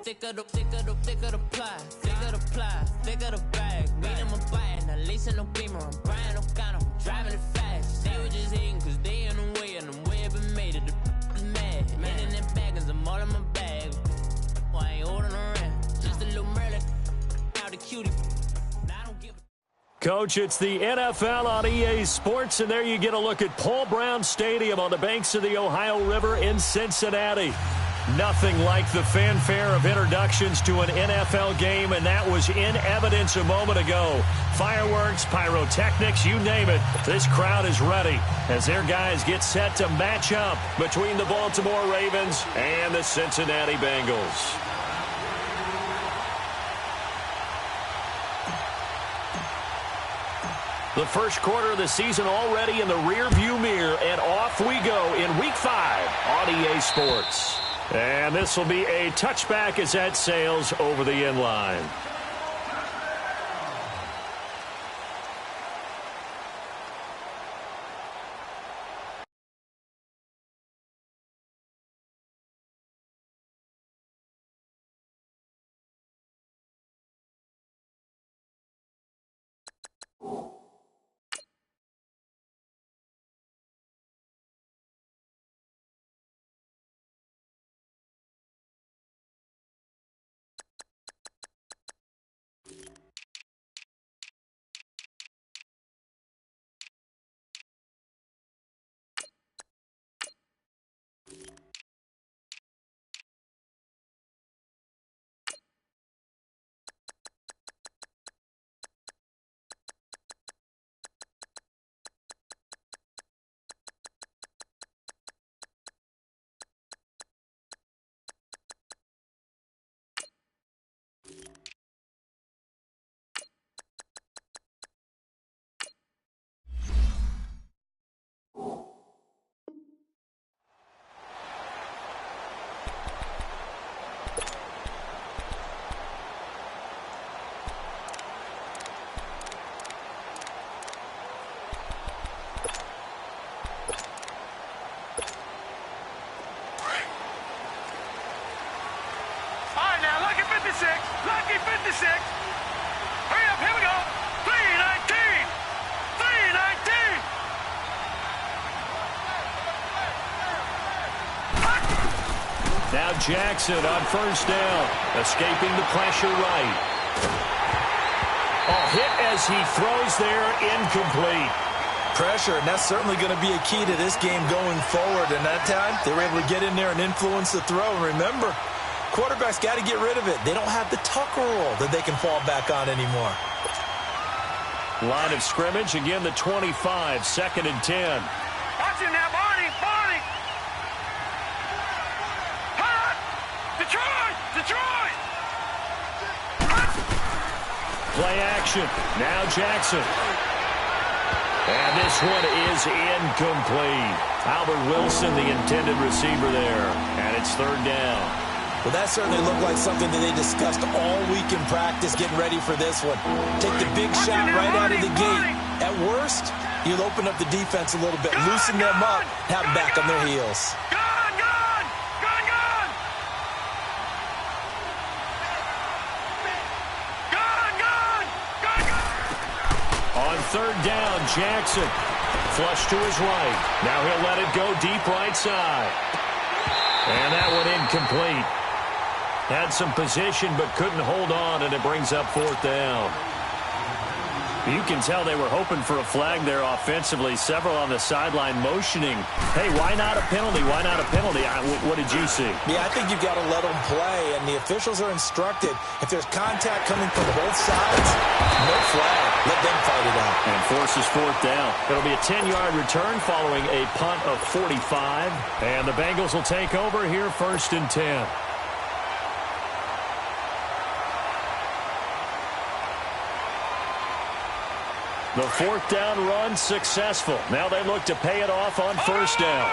thicker the pie, thicker the bag. Beat them a bite, and at least in no beamer. I'm Brian O'Connor, driving it fast. They were just hating cause they in the way, and the way I've been made it. The mad, man in them baggins, I'm all in my bag. Well, I ain't holding around, just a little Merlin. Now the cutie. Coach, it's the NFL on EA Sports, and there you get a look at Paul Brown Stadium on the banks of the Ohio River in Cincinnati. Nothing like the fanfare of introductions to an NFL game, and that was in evidence a moment ago. Fireworks, pyrotechnics, you name it. This crowd is ready as their guys get set to match up between the Baltimore Ravens and the Cincinnati Bengals. The first quarter of the season already in the rearview mirror, and off we go in Week 5 on EA Sports. And this will be a touchback as that sails over the end line. Lucky 56. Hurry up, here we go. 319. 319. Now Jackson on first down, escaping the pressure right. Hit as he throws there, incomplete. Pressure, and that's certainly going to be a key to this game going forward. And that time, they were able to get in there and influence the throw. And remember, quarterbacks got to get rid of it. They don't have the Tucker rule that they can fall back on anymore. Line of scrimmage, again the 25, 2nd and 10. Watch him now, Barney, Barney. Hot! Detroit, Detroit. Play action, now Jackson. And this one is incomplete. Albert Wilson, the intended receiver there, and it's 3rd down. Well, that certainly looked like something that they discussed all week in practice, getting ready for this one. Take the big shot right out of the gate. At worst, you'll open up the defense a little bit, loosen them up, have them back on their heels. On 3rd down, Jackson. Flush to his right. Now he'll let it go deep right side. And that one incomplete. Had some position but couldn't hold on, and it brings up 4th down. You can tell they were hoping for a flag there offensively. Several on the sideline motioning. Hey, why not a penalty? Why not a penalty? What did you see? Yeah, I think you've got to let them play, and the officials are instructed. If there's contact coming from both sides, no flag. Let them fight it out. And forces 4th down. It'll be a 10-yard return following a punt of 45. And the Bengals will take over here 1st and 10. The 4th down run successful. Now they look to pay it off on 1st down.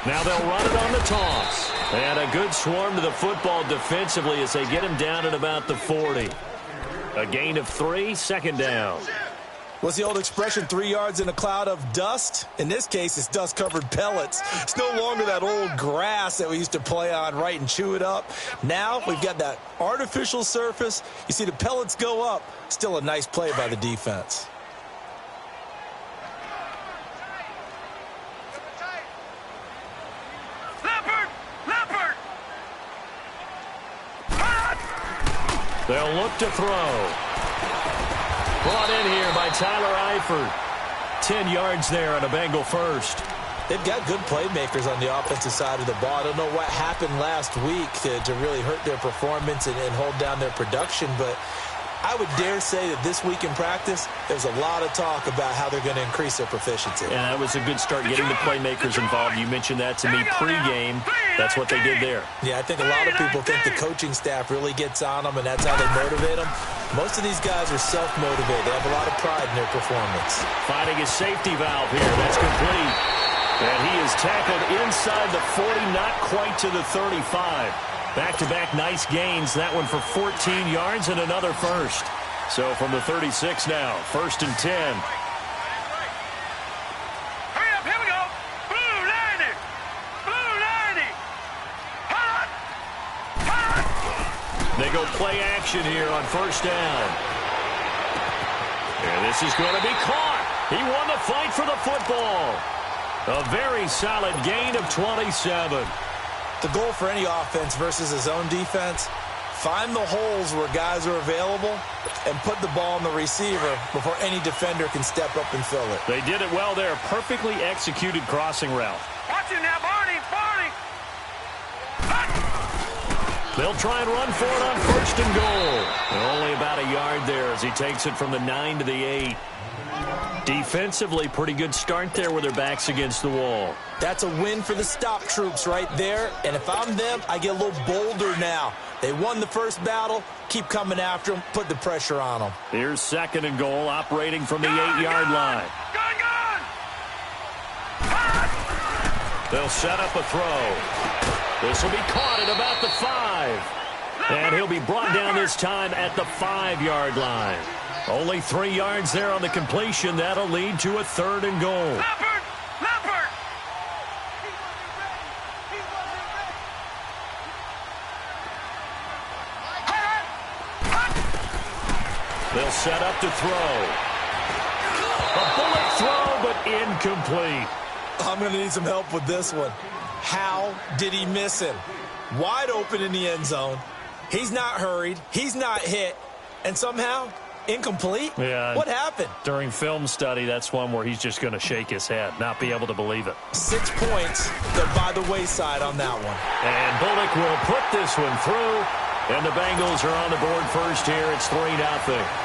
Now they'll run it on the toss. And a good swarm to the football defensively as they get him down at about the 40. A gain of 3, second down. What's the old expression, 3 yards in a cloud of dust? In this case, it's dust-covered pellets. It's no longer that old grass that we used to play on, right, and chew it up. Now we've got that artificial surface. You see the pellets go up. Still a nice play by the defense. They'll look to throw. Brought in here by Tyler Eifert. 10 yards there on a Bengal first. They've got good playmakers on the offensive side of the ball. I don't know what happened last week to really hurt their performance and hold down their production, but I would dare say that this week in practice, there's a lot of talk about how they're going to increase their proficiency. And that was a good start getting the playmakers involved. You mentioned that to me pregame. That's what they did there. Yeah, I think a lot of people think the coaching staff really gets on them, and that's how they motivate them. Most of these guys are self-motivated. They have a lot of pride in their performance. Finding his safety valve here. That's complete. And he is tackled inside the 40, not quite to the 35. Back-to-back nice gains. That one for 14 yards and another first. So from the 36 now, 1st and 10. Hurry up, here we go. Blue 90. Blue 90. Hot. Hot. They go play action here on 1st down. And this is going to be caught. He won the fight for the football. A very solid gain of 27. The goal for any offense versus a zone defense, find the holes where guys are available and put the ball on the receiver before any defender can step up and fill it. They did it well there. Perfectly executed crossing route. Watch it now, Barney. Barney. They'll try and run for it on 1st and goal. And only about a yard there as he takes it from the 9 to the 8. Defensively, pretty good start there with their backs against the wall. That's a win for the stop troops right there. And if I'm them, I get a little bolder now. They won the first battle. Keep coming after them. Put the pressure on them. Here's 2nd and goal, operating from the 8-yard line. Gun. They'll set up a throw. This will be caught at about the 5. And he'll be brought down this time at the 5-yard line. Only 3 yards there on the completion. That'll lead to a 3rd and goal. Leopard. They'll set up to throw. A bullet throw, but incomplete. I'm going to need some help with this one. How did he miss him? Wide open in the end zone. He's not hurried. He's not hit. And somehow, incomplete? Yeah. What happened? During film study, that's one where he's just going to shake his head, not be able to believe it. 6 points. They're by the wayside on that one. And Bullock will put this one through. And the Bengals are on the board first here. It's 3-0.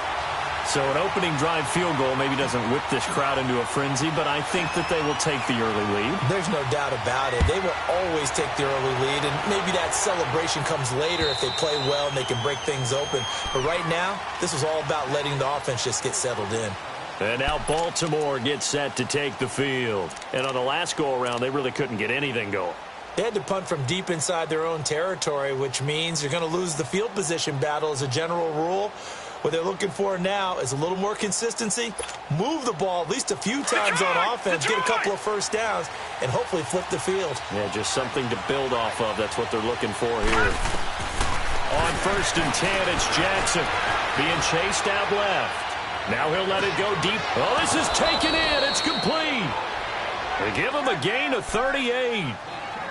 So an opening drive field goal maybe doesn't whip this crowd into a frenzy, but I think that they will take the early lead. There's no doubt about it. They will always take the early lead, and maybe that celebration comes later if they play well and they can break things open. But right now, this is all about letting the offense just get settled in. And now Baltimore gets set to take the field. And on the last go-around, they really couldn't get anything going. They had to punt from deep inside their own territory, which means you're going to lose the field position battle as a general rule. What they're looking for now is a little more consistency, move the ball at least a few times on offense, get a couple of first downs, and hopefully flip the field. Yeah, just something to build off of. That's what they're looking for here. On 1st and 10, it's Jackson being chased out left. Now he'll let it go deep. Oh, this is taken in. It's complete. They give him a gain of 38.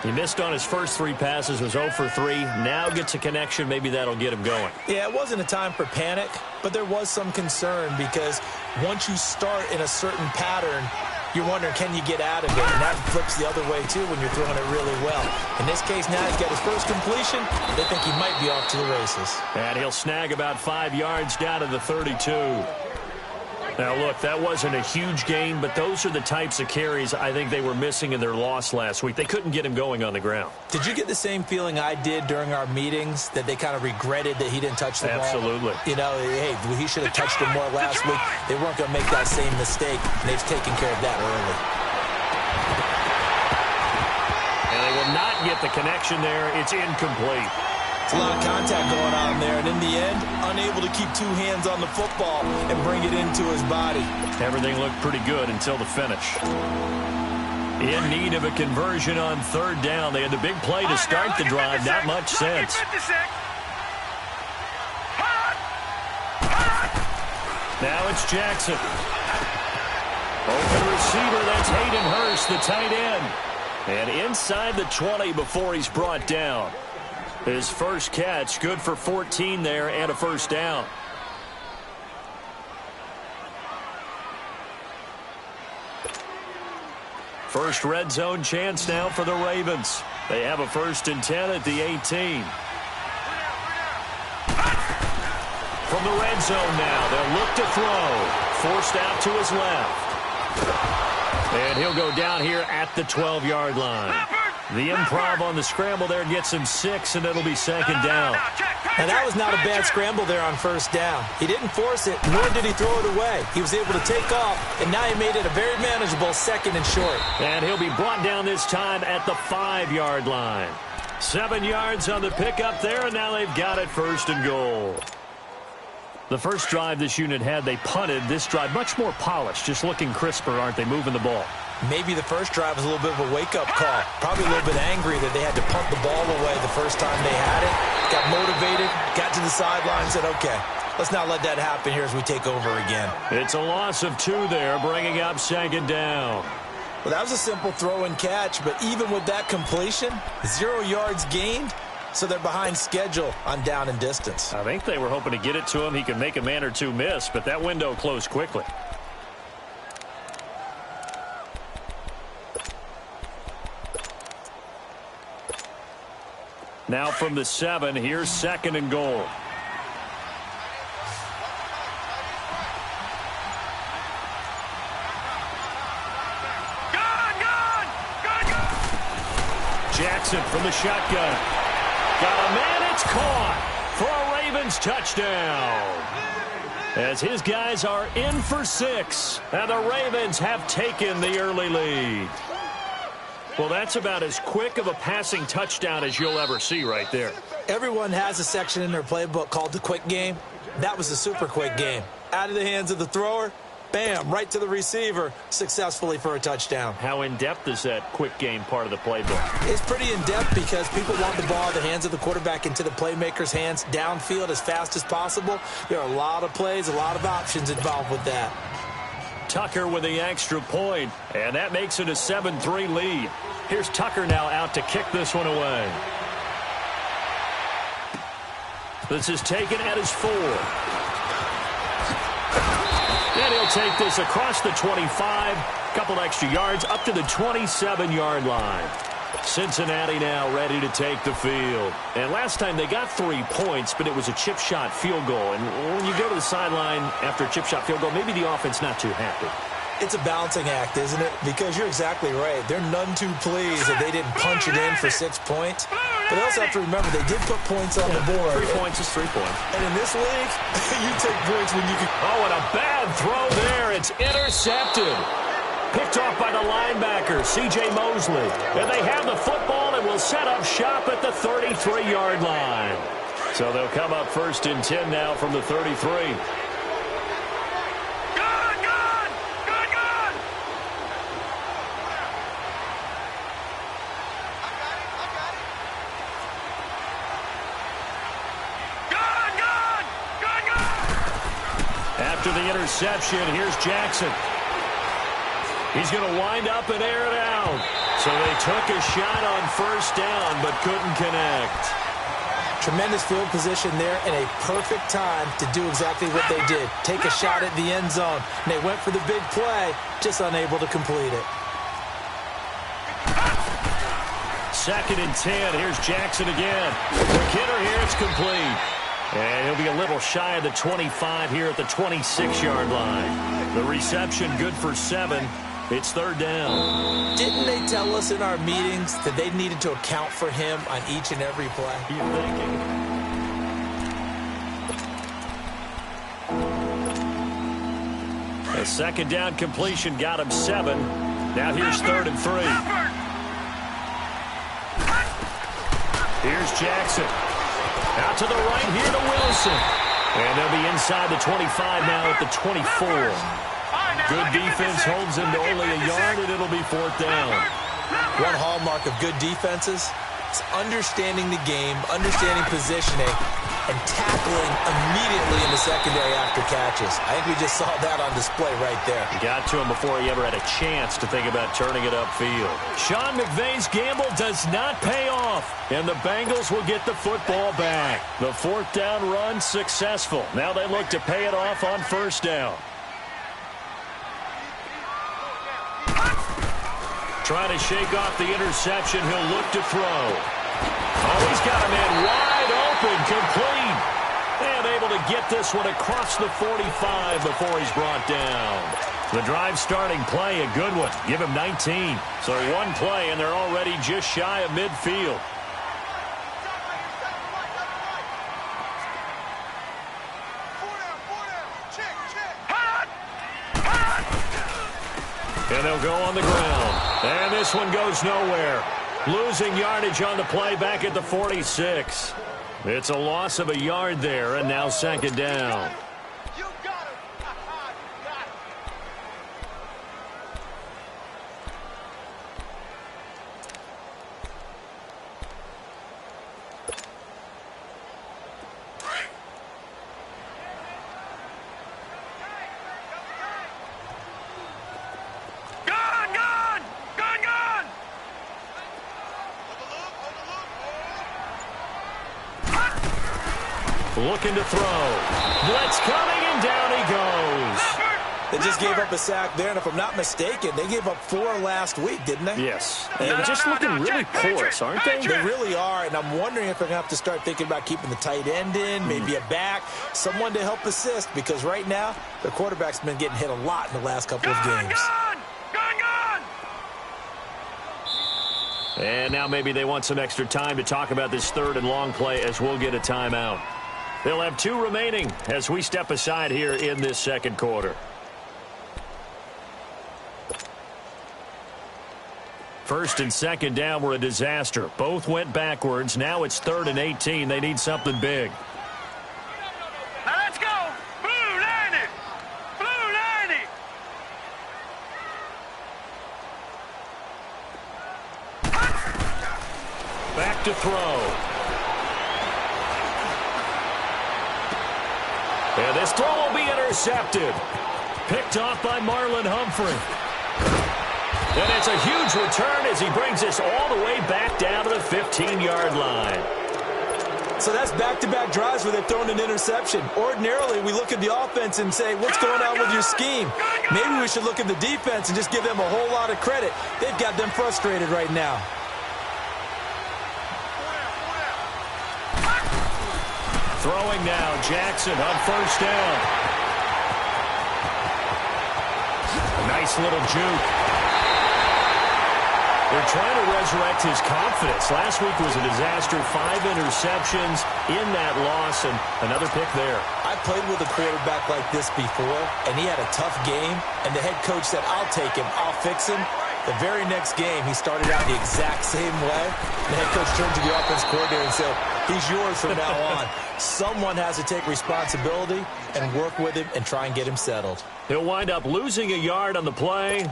He missed on his first 3 passes, was 0 for 3. Now gets a connection. Maybe that'll get him going. Yeah, it wasn't a time for panic, but there was some concern because once you start in a certain pattern, you're wondering, can you get out of it? And that flips the other way, too, when you're throwing it really well. In this case, now he's got his first completion. They think he might be off to the races. And he'll snag about 5 yards down to the 32. Now, look, that wasn't a huge gain, but those are the types of carries I think they were missing in their loss last week. They couldn't get him going on the ground. Did you get the same feeling I did during our meetings, that they kind of regretted that he didn't touch the ball? Absolutely. You know, hey, he should have touched it more last week. They weren't going to make that same mistake, and they've taken care of that early. get the connection there. It's incomplete. It's a lot of contact going on there, and in the end, unable to keep two hands on the football and bring it into his body. Everything looked pretty good until the finish. In need of a conversion on third down. They had the big play to start the drive. Not much sense. Now it's Jackson. Open receiver, that's Hayden Hurst, the tight end. And inside the 20 before he's brought down. His first catch, good for 14 there and a first down. First red zone chance now for the Ravens. They have a 1st and 10 at the 18. From the red zone now, they'll look to throw. Forced out to his left. And he'll go down here at the 12-yard line. The improv on the scramble there gets him 6, and it'll be 2nd down. Now, that was not a bad scramble there on 1st down. He didn't force it, nor did he throw it away. He was able to take off, and now he made it a very manageable 2nd and short. And he'll be brought down this time at the 5-yard line. 7 yards on the pickup there, and now they've got it 1st and goal. The first drive this unit had, they punted. This drive, much more polished, just looking crisper, aren't they, moving the ball? Maybe the first drive was a little bit of a wake-up call. Probably a little bit angry that they had to punt the ball away the first time they had it. Got motivated, got to the sideline, said, okay, let's not let that happen here as we take over again. It's a loss of 2 there, bringing up 2nd down. Well, that was a simple throw and catch, but even with that completion, 0 yards gained. So they're behind schedule on down and distance. I think they were hoping to get it to him. He could make a man or two miss, but that window closed quickly. Now from the 7, here's 2nd and goal. Jackson from the shotgun. Got a man, it's caught for a Ravens touchdown. As his guys are in for 6, and the Ravens have taken the early lead. Well, that's about as quick of a passing touchdown as you'll ever see right there. Everyone has a section in their playbook called the quick game. That was a super quick game. Out of the hands of the thrower, bam, right to the receiver, successfully for a touchdown. How in-depth is that quick game part of the playbook? It's pretty in-depth because people want the ball out of the hands of the quarterback into the playmaker's hands downfield as fast as possible. There are a lot of plays, a lot of options involved with that. Tucker with the extra point, and that makes it a 7-3 lead. Here's Tucker now out to kick this one away. This is taken at his 4. And he'll take this across the 25, couple extra yards up to the 27-yard line. Cincinnati now ready to take the field. And last time they got 3 points, but it was a chip shot field goal. And when you go to the sideline after a chip shot field goal, maybe the offense not too happy. It's a balancing act, isn't it? Because you're exactly right. They're none too pleased that they didn't punch it in for 6 points. But they also have to remember they did put points on the board. 3 points is 3 points. And in this league, you take points when you can. Oh, and a bad throw there. It's intercepted. Picked off by the linebacker, C.J. Mosley. And they have the football and will set up shop at the 33-yard line. So they'll come up 1st and 10 now from the 33. After the interception, here's Jackson. He's going to wind up and air it out. So they took a shot on 1st down, but couldn't connect. Tremendous field position there and a perfect time to do exactly what they did. Take a shot at the end zone. And they went for the big play, just unable to complete it. 2nd and 10. Here's Jackson again. Quick hitter here. It's complete. And he'll be a little shy of the 25 here at the 26-yard line. The reception good for 7. It's 3rd down. Didn't they tell us in our meetings that they needed to account for him on each and every play? You're thinking. A 2nd down completion got him 7. Now here's 3rd and 3. Here's Jackson. Out to the right here to Wilson. And they'll be inside the 25 now at the 24. Good defense holds them to only a yard, and it'll be 4th down. One hallmark of good defenses is understanding the game, understanding positioning, and tackling immediately in the secondary after catches. I think we just saw that on display right there. He got to him before he ever had a chance to think about turning it upfield. Sean McVay's gamble does not pay off, and the Bengals will get the football back. The 4th down run successful. Now they look to pay it off on 1st down. Trying to shake off the interception. He'll look to throw. Oh, he's got a man wide open, complete. And able to get this one across the 45 before he's brought down. The drive starting play, a good one. Give him 19. So one play, and they're already just shy of midfield. And they'll go on the ground. And this one goes nowhere. Losing yardage on the play back at the 46. It's a loss of a yard there, and now 2nd down. Looking to throw. Blitz coming, and down he goes. They just gave up a sack there, and if I'm not mistaken, they gave up 4 last week, didn't they? Yes. And they're just looking really porous, aren't they? They really are, and I'm wondering if they're going to have to start thinking about keeping the tight end in, maybe a back, someone to help assist, because right now, their quarterback's been getting hit a lot in the last couple of games. And now maybe they want some extra time to talk about this 3rd and long play as we'll get a timeout. They'll have 2 remaining as we step aside here in this 2nd quarter. First and 2nd down were a disaster. Both went backwards. Now it's 3rd and 18. They need something big. Now let's go. Blue 90. Blue 90. Back to throw. And this throw will be intercepted. Picked off by Marlon Humphrey. And it's a huge return as he brings us all the way back down to the 15-yard line. So that's back-to-back drives where they've thrown an interception. Ordinarily, we look at the offense and say, what's going on with your scheme? Maybe we should look at the defense and just give them a whole lot of credit. They've got them frustrated right now. Throwing now, Jackson on 1st down. A nice little juke. They're trying to resurrect his confidence. Last week was a disaster. 5 interceptions in that loss, and another pick there. I played with a quarterback like this before, and he had a tough game, and the head coach said, I'll take him, I'll fix him. The very next game, he started out the exact same way. The head coach turned to the offense coordinator and said, he's yours from now on. Someone has to take responsibility and work with him and try and get him settled. He'll wind up losing a yard on the play,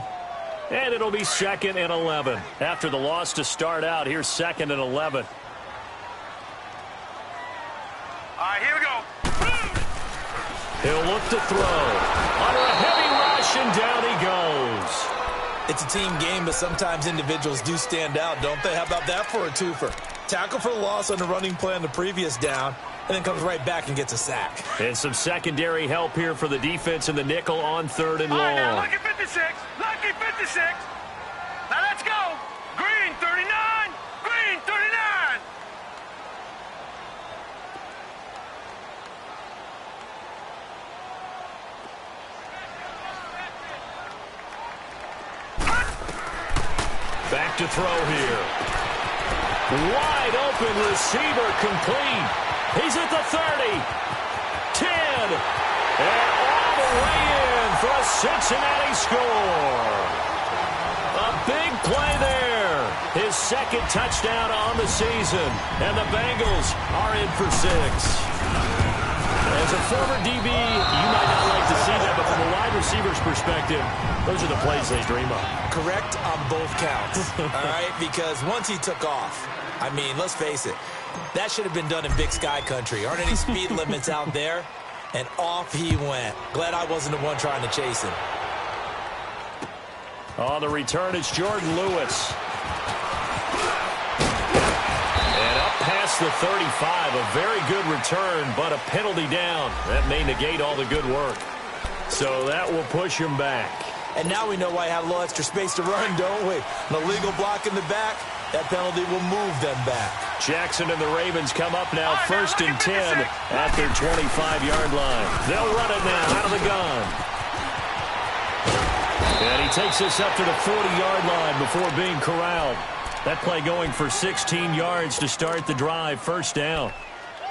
and it'll be 2nd and 11. After the loss to start out, here's 2nd and 11. All right, here we go. He'll look to throw. Under a heavy rush, and down he goes. It's a team game, but sometimes individuals do stand out, don't they? How about that for a twofer? Tackle for the loss on the running play on the previous down, and then comes right back and gets a sack. And some secondary help here for the defense in the nickel on 3rd and long. All right, now, lucky 56. Lucky 56. Now let's go. Green 39. Green 39. Back to throw here. Wide open receiver complete. He's at the 30. 10. And all the way in for a Cincinnati score. A big play there. His second touchdown on the season, and the Bengals are in for 6. As a former DB, you might not like to see that, but from a wide receiver's perspective, those are the plays they dream of. Correct on both counts, all right? Because once he took off, I mean, let's face it, that should have been done in Big Sky country. Aren't any speed limits out there? And off he went. Glad I wasn't the one trying to chase him. On the return, it's Jordan Lewis. And up past the 35, a very good return, but a penalty down. That may negate all the good work. So that will push him back. And now we know why I had a little extra space to run, don't we? An illegal block in the back, that penalty will move them back. Jackson and the Ravens come up now, 1st and 10 at their 25-yard line. They'll run it now out of the gun. And he takes us up to the 40-yard line before being corralled. That play going for 16 yards to start the drive, 1st down.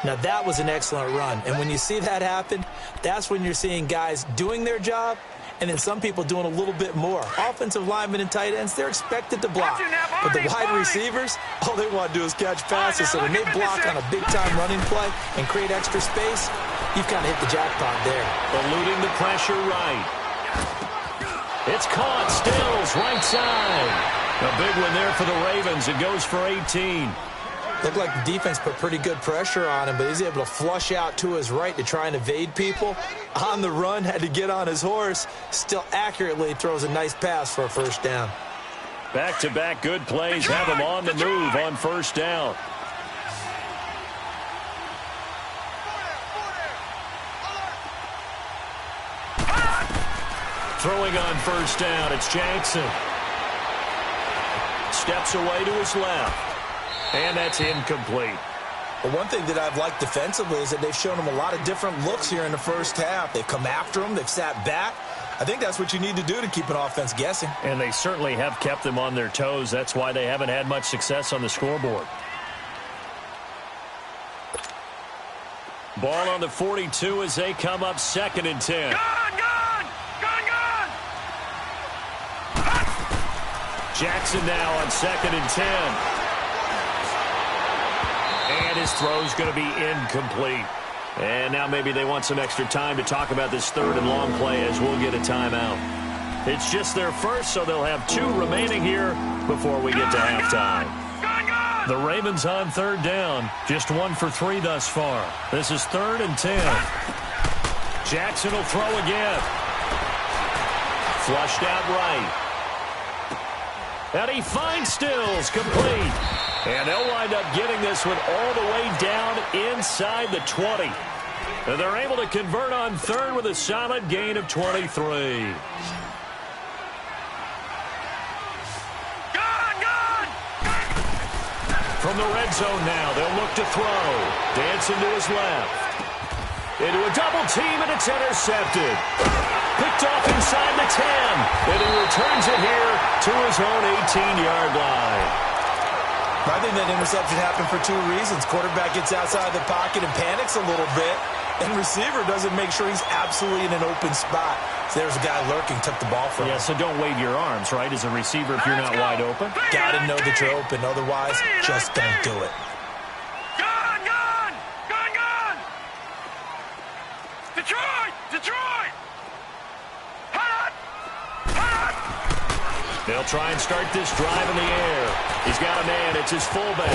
Now that was an excellent run. And when you see that happen, that's when you're seeing guys doing their job and then some people doing a little bit more. Offensive linemen and tight ends, they're expected to block. But the wide receivers, all they want to do is catch passes. So when they block on a big-time running play and create extra space, you've kind of hit the jackpot there. Eluding the pressure right. It's caught. Stills, right side. A big one there for the Ravens. It goes for 18. Looked like the defense put pretty good pressure on him, but he's able to flush out to his right to try and evade people. On the run, had to get on his horse. Still accurately throws a nice pass for a 1st down. Back-to-back good plays have him on the move on 1st down. Throwing on 1st down, it's Jackson. Steps away to his left. And that's incomplete. But one thing that I've liked defensively is that they've shown him a lot of different looks here in the 1st half. They've come after him. They've sat back. I think that's what you need to do to keep an offense guessing. And they certainly have kept them on their toes. That's why they haven't had much success on the scoreboard. Ball on the 42 as they come up 2nd and 10. Gone! Jackson now on 2nd and 10. And his throw's going to be incomplete. And now maybe they want some extra time to talk about this 3rd and long play as we'll get a timeout. It's just their first, so they'll have 2 remaining here before we get to halftime. The Ravens on 3rd down. Just 1 for 3 thus far. This is 3rd and 10. Jackson will throw again. Flushed out right. And he finds Stills, complete. And they'll wind up getting this one all the way down inside the 20. And they're able to convert on 3rd with a solid gain of 23. From the red zone now, they'll look to throw. Dancing to his left. Into a double team, and it's intercepted. Picked off inside the 10. And he returns it here to his own 18-yard line. I think that interception happened for 2 reasons. Quarterback gets outside the pocket and panics a little bit. And receiver doesn't make sure he's absolutely in an open spot. So there's a guy lurking, took the ball from him. Yeah, so don't wave your arms, right, as a receiver if you're not wide open. Got to know that you're open. Otherwise, just don't do it. Detroit! They'll try and start this drive in the air. He's got a man. It's his fullback.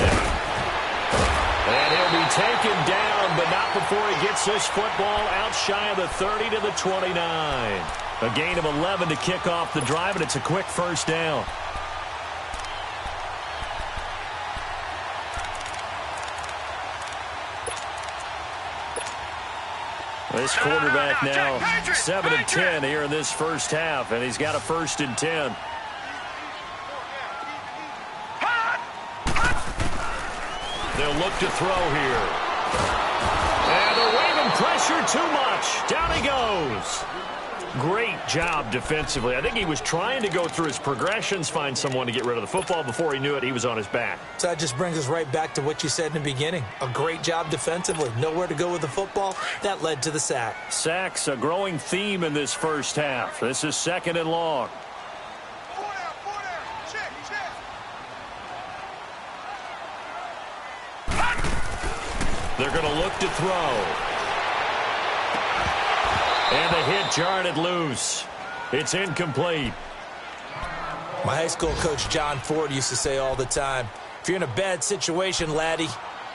And he'll be taken down, but not before he gets this football out shy of the 30 to the 29. A gain of 11 to kick off the drive, and it's a quick 1st down. This quarterback now 7 of 10 here in this 1st half, and he's got a 1st and 10. They'll look to throw here. And they're waving pressure too much. Down he goes. Great job defensively. I think he was trying to go through his progressions, find someone to get rid of the football. Before he knew it, he was on his back. So that just brings us right back to what you said in the beginning. A great job defensively. Nowhere to go with the football. That led to the sack. Sacks, a growing theme in this 1st half. This is 2nd and long. They're going to look to throw. And the hit jarred it loose. It's incomplete. My high school coach, John Ford, used to say all the time, if you're in a bad situation, laddie,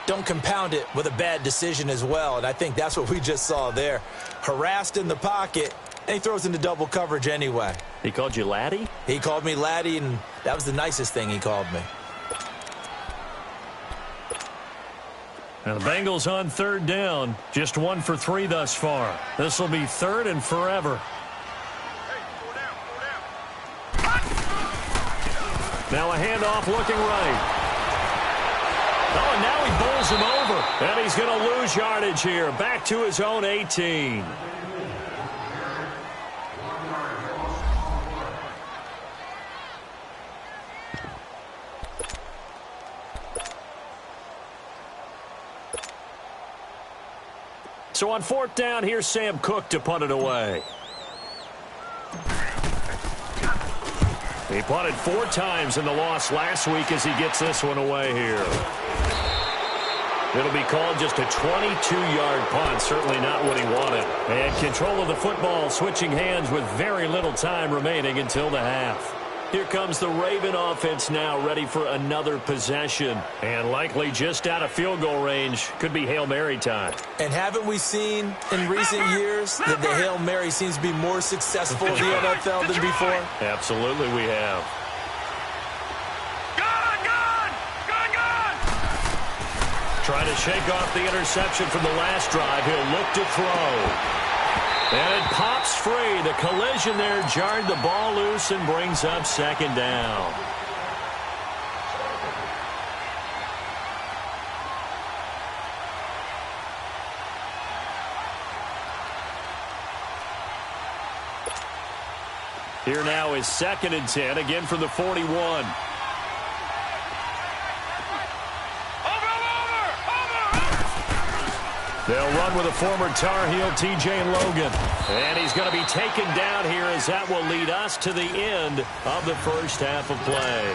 don't compound it with a bad decision as well. And I think that's what we just saw there. Harassed in the pocket, and he throws into double coverage anyway. He called you laddie? He called me laddie, and that was the nicest thing he called me. And the Bengals on third down. Just 1 for 3 thus far. This will be third and forever. Now a handoff looking right. Oh, and now he bowls him over. And he's going to lose yardage here. Back to his own 18. So on fourth down, here's Sam Cook to punt it away. He punted 4 times in the loss last week as he gets this one away here. It'll be called just a 22-yard punt, certainly not what he wanted. And control of the football switching hands with very little time remaining until the half. Here comes the Raven offense now, ready for another possession. And likely just out of field goal range. Could be Hail Mary time. And haven't we seen in recent years that the Hail Mary seems to be more successful in the NFL than before? Absolutely we have. Trying to shake off the interception from the last drive. He'll look to throw. And it pops free. The collision there jarred the ball loose and brings up second down. Here now is 2nd and 10, again from the 41. They'll run with a former Tar Heel, T.J. Logan. And he's going to be taken down here as that will lead us to the end of the first half of play.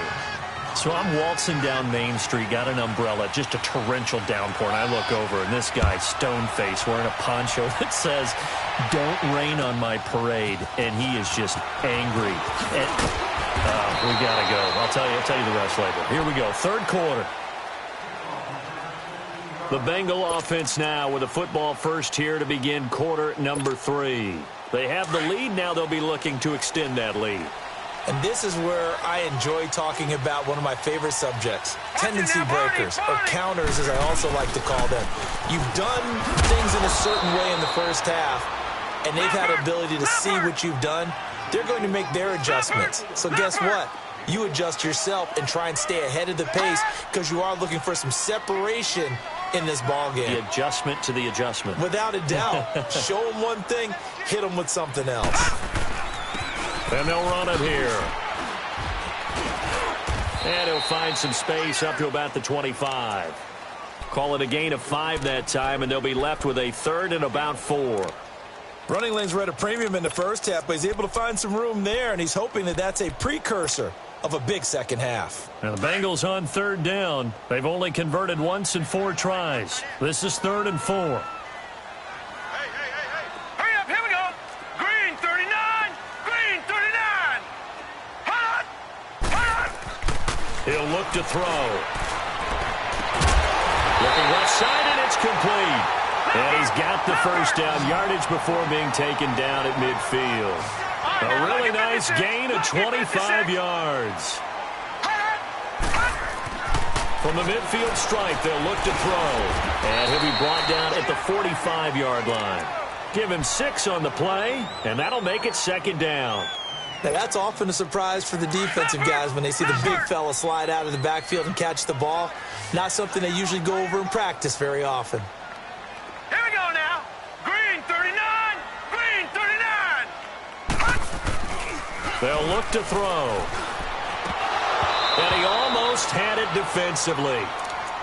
So I'm waltzing down Main Street, got an umbrella, just a torrential downpour, and I look over, and this guy, stone-faced, wearing a poncho that says, "Don't rain on my parade," and he is just angry. And, we got to go. I'll tell you the rest later. Here we go, third quarter. The Bengal offense now with a football first here to begin quarter number 3. They have the lead. Now they'll be looking to extend that lead. And this is where I enjoy talking about one of my favorite subjects, tendency breakers, or counters as I also like to call them. You've done things in a certain way in the first half, and they've had the ability to see what you've done. They're going to make their adjustments. So guess what? You adjust yourself and try and stay ahead of the pace because you are looking for some separation in this ball game. The adjustment to the adjustment. Without a doubt. Show them one thing, hit them with something else. And they'll run it here. And he'll find some space up to about the 25. Call it a gain of 5 that time, and they'll be left with a 3rd and about 4. Running lanes were at a premium in the first half, but he's able to find some room there, and he's hoping that that's a precursor of a big second half. Now the Bengals on third down. They've only converted once in 4 tries. This is 3rd and 4. Hey. Hurry up, here we go. Green 39. Green 39. Hot. He'll look to throw. Looking left side, and it's complete. And he's got the first down yardage before being taken down at midfield. A really nice gain of 25 yards. From the midfield stripe, they'll look to throw. And he'll be brought down at the 45-yard line. Give him 6 on the play, and that'll make it 2nd down. Now, that's often a surprise for the defensive guys when they see the big fella slide out of the backfield and catch the ball. Not something they usually go over in practice very often. Here we go now. Green 39. Green 39. They'll look to throw. And he almost had it defensively.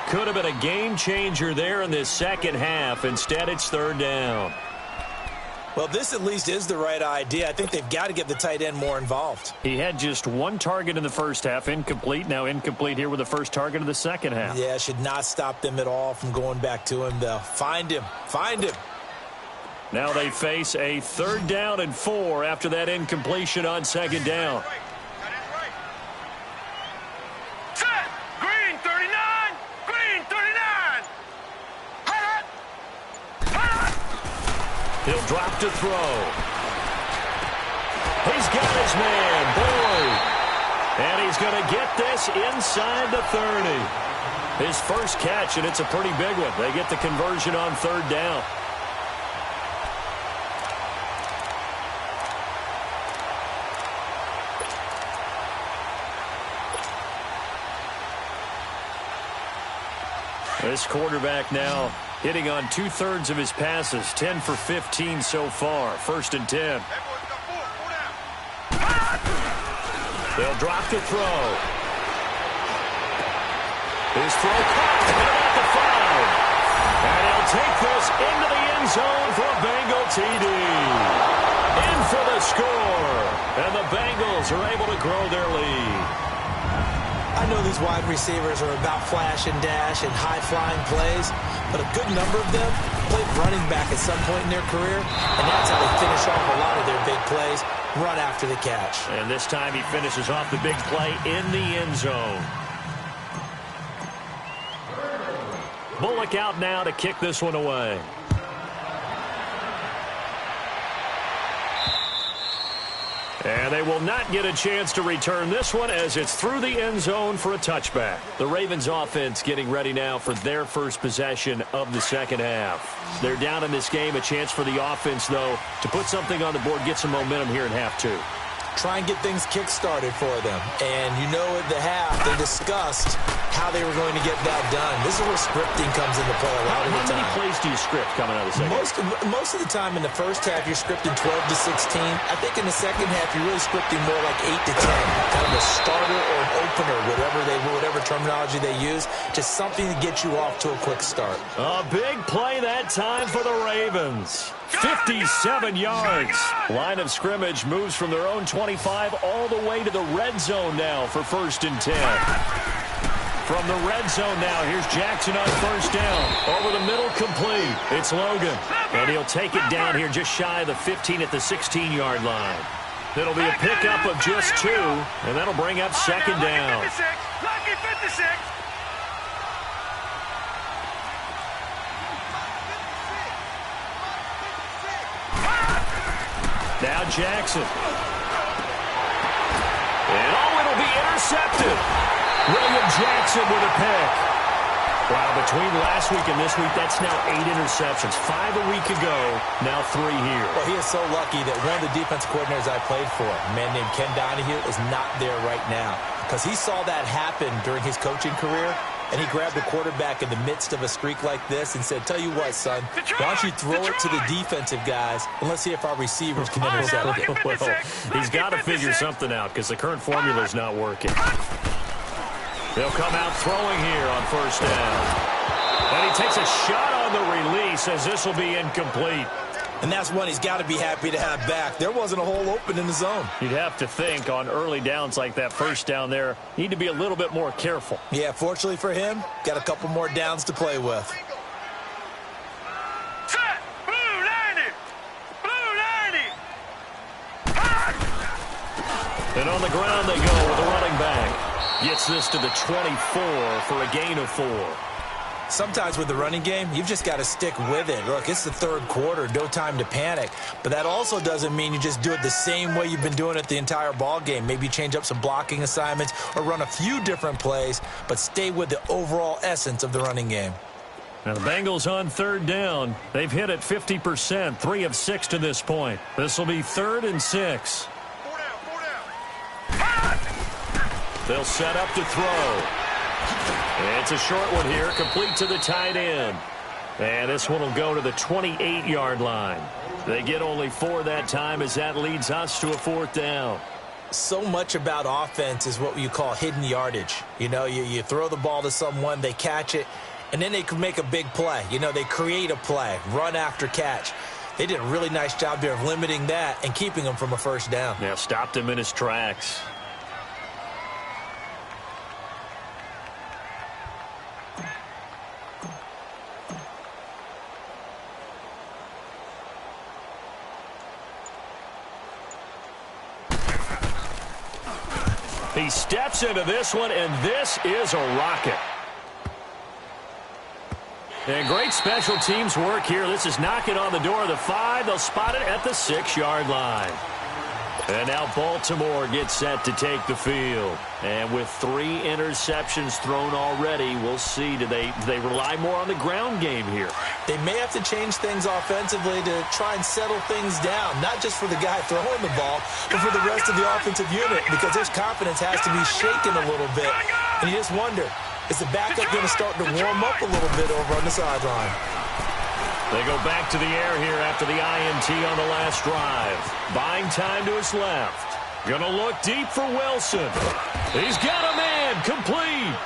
Could have been a game changer there in this second half. Instead, it's 3rd down. Well, this at least is the right idea. I think they've got to get the tight end more involved. He had just one target in the first half, incomplete. Now incomplete here with the first target of the second half. Yeah, should not stop them at all from going back to him, though. Find him. Find him. Now they face a 3rd down and 4 after that incompletion on 2nd down. Set. Green 39. Green 39. Hot. Hot. He'll drop to throw. He's got his man, Boyd. And he's going to get this inside the 30. His first catch, and it's a pretty big one. They get the conversion on 3rd down. This quarterback now hitting on 2/3 of his passes, 10 for 15 so far. 1st and 10. They'll drop to throw. His throw caught at the 5. And he'll take this into the end zone for a Bengal TD. In for the score. And the Bengals are able to grow their lead. I know these wide receivers are about flash and dash and high-flying plays, but a good number of them played running back at some point in their career, and that's how they finish off a lot of their big plays, run after the catch. And this time he finishes off the big play in the end zone. Bullock out now to kick this one away. And they will not get a chance to return this one as it's through the end zone for a touchback. The Ravens offense getting ready now for their first possession of the second half. They're down in this game. A chance for the offense, though, to put something on the board, get some momentum here in half 2. Try and get things kick-started for them. And you know at the half, they discussed how they were going to get that done. This is where scripting comes into play a lot of the time. How many plays do you script coming out of the second? Most of the time in the first half, you're scripting 12 to 16. I think in the second half, you're really scripting more like 8 to 10. Kind of a starter or an opener, whatever terminology they use. Just something to get you off to a quick start. A big play that time for the Ravens. 57 yards. Line of scrimmage moves from their own 25 all the way to the red zone now for 1st and 10. From the red zone now, here's Jackson on 1st down. Over the middle, complete. It's Logan. And he'll take it down here just shy of the 15 at the 16-yard line. It'll be a pickup of just 2, and that'll bring up 2nd down. Lucky 56. Now Jackson. And it'll be intercepted. William Jackson with a pick. Wow, between last week and this week, that's now 8 interceptions. 5 a week ago, now 3 here. Well, he is so lucky that one of the defense coordinators I played for, a man named Ken Donahue, is not there right now. Because he saw that happen during his coaching career, and he grabbed the quarterback in the midst of a streak like this and said, tell you what, son, why don't you throw it to the defensive guys, and let's see if our receivers can intercept it. Well, he's got to figure something out because the current formula is not working. They'll come out throwing here on 1st down. And he takes a shot on the release as this will be incomplete. And that's one he's got to be happy to have back. There wasn't a hole open in the zone. You'd have to think on early downs like that 1st down there, need to be a little bit more careful. Yeah, fortunately for him, got a couple more downs to play with. Set. Blue 90. Blue 90. And on the ground they go with a running back. Gets this to the 24 for a gain of 4. Sometimes with the running game, you've just got to stick with it. Look, it's the 3rd quarter, no time to panic. But that also doesn't mean you just do it the same way you've been doing it the entire ball game. Maybe change up some blocking assignments or run a few different plays, but stay with the overall essence of the running game. Now the Bengals on 3rd down. They've hit it 50%, 3 of 6 to this point. This will be 3rd and 6. 4 down. They'll set up to throw. It's a short one here, complete to the tight end. And this one will go to the 28-yard line. They get only 4 that time as that leads us to a 4th down. So much about offense is what you call hidden yardage. You know, you throw the ball to someone, they catch it, and then they can make a big play. You know, they create a play, run after catch. They did a really nice job there of limiting that and keeping him from a first down. Yeah, stopped him in his tracks. He steps into this one, and this is a rocket. And great special teams work here. This is knocking on the door of the 5. They'll spot it at the 6-yard line. And now Baltimore gets set to take the field. And with 3 interceptions thrown already, we'll see. Do they rely more on the ground game here? They may have to change things offensively to try and settle things down, not just for the guy throwing the ball, but for the rest of the offensive unit, because his confidence has to be shaken a little bit. And you just wonder, is the backup going to start to warm up a little bit over on the sideline? They go back to the air here after the INT on the last drive. Buying time to his left. Gonna look deep for Wilson. He's got a man, complete.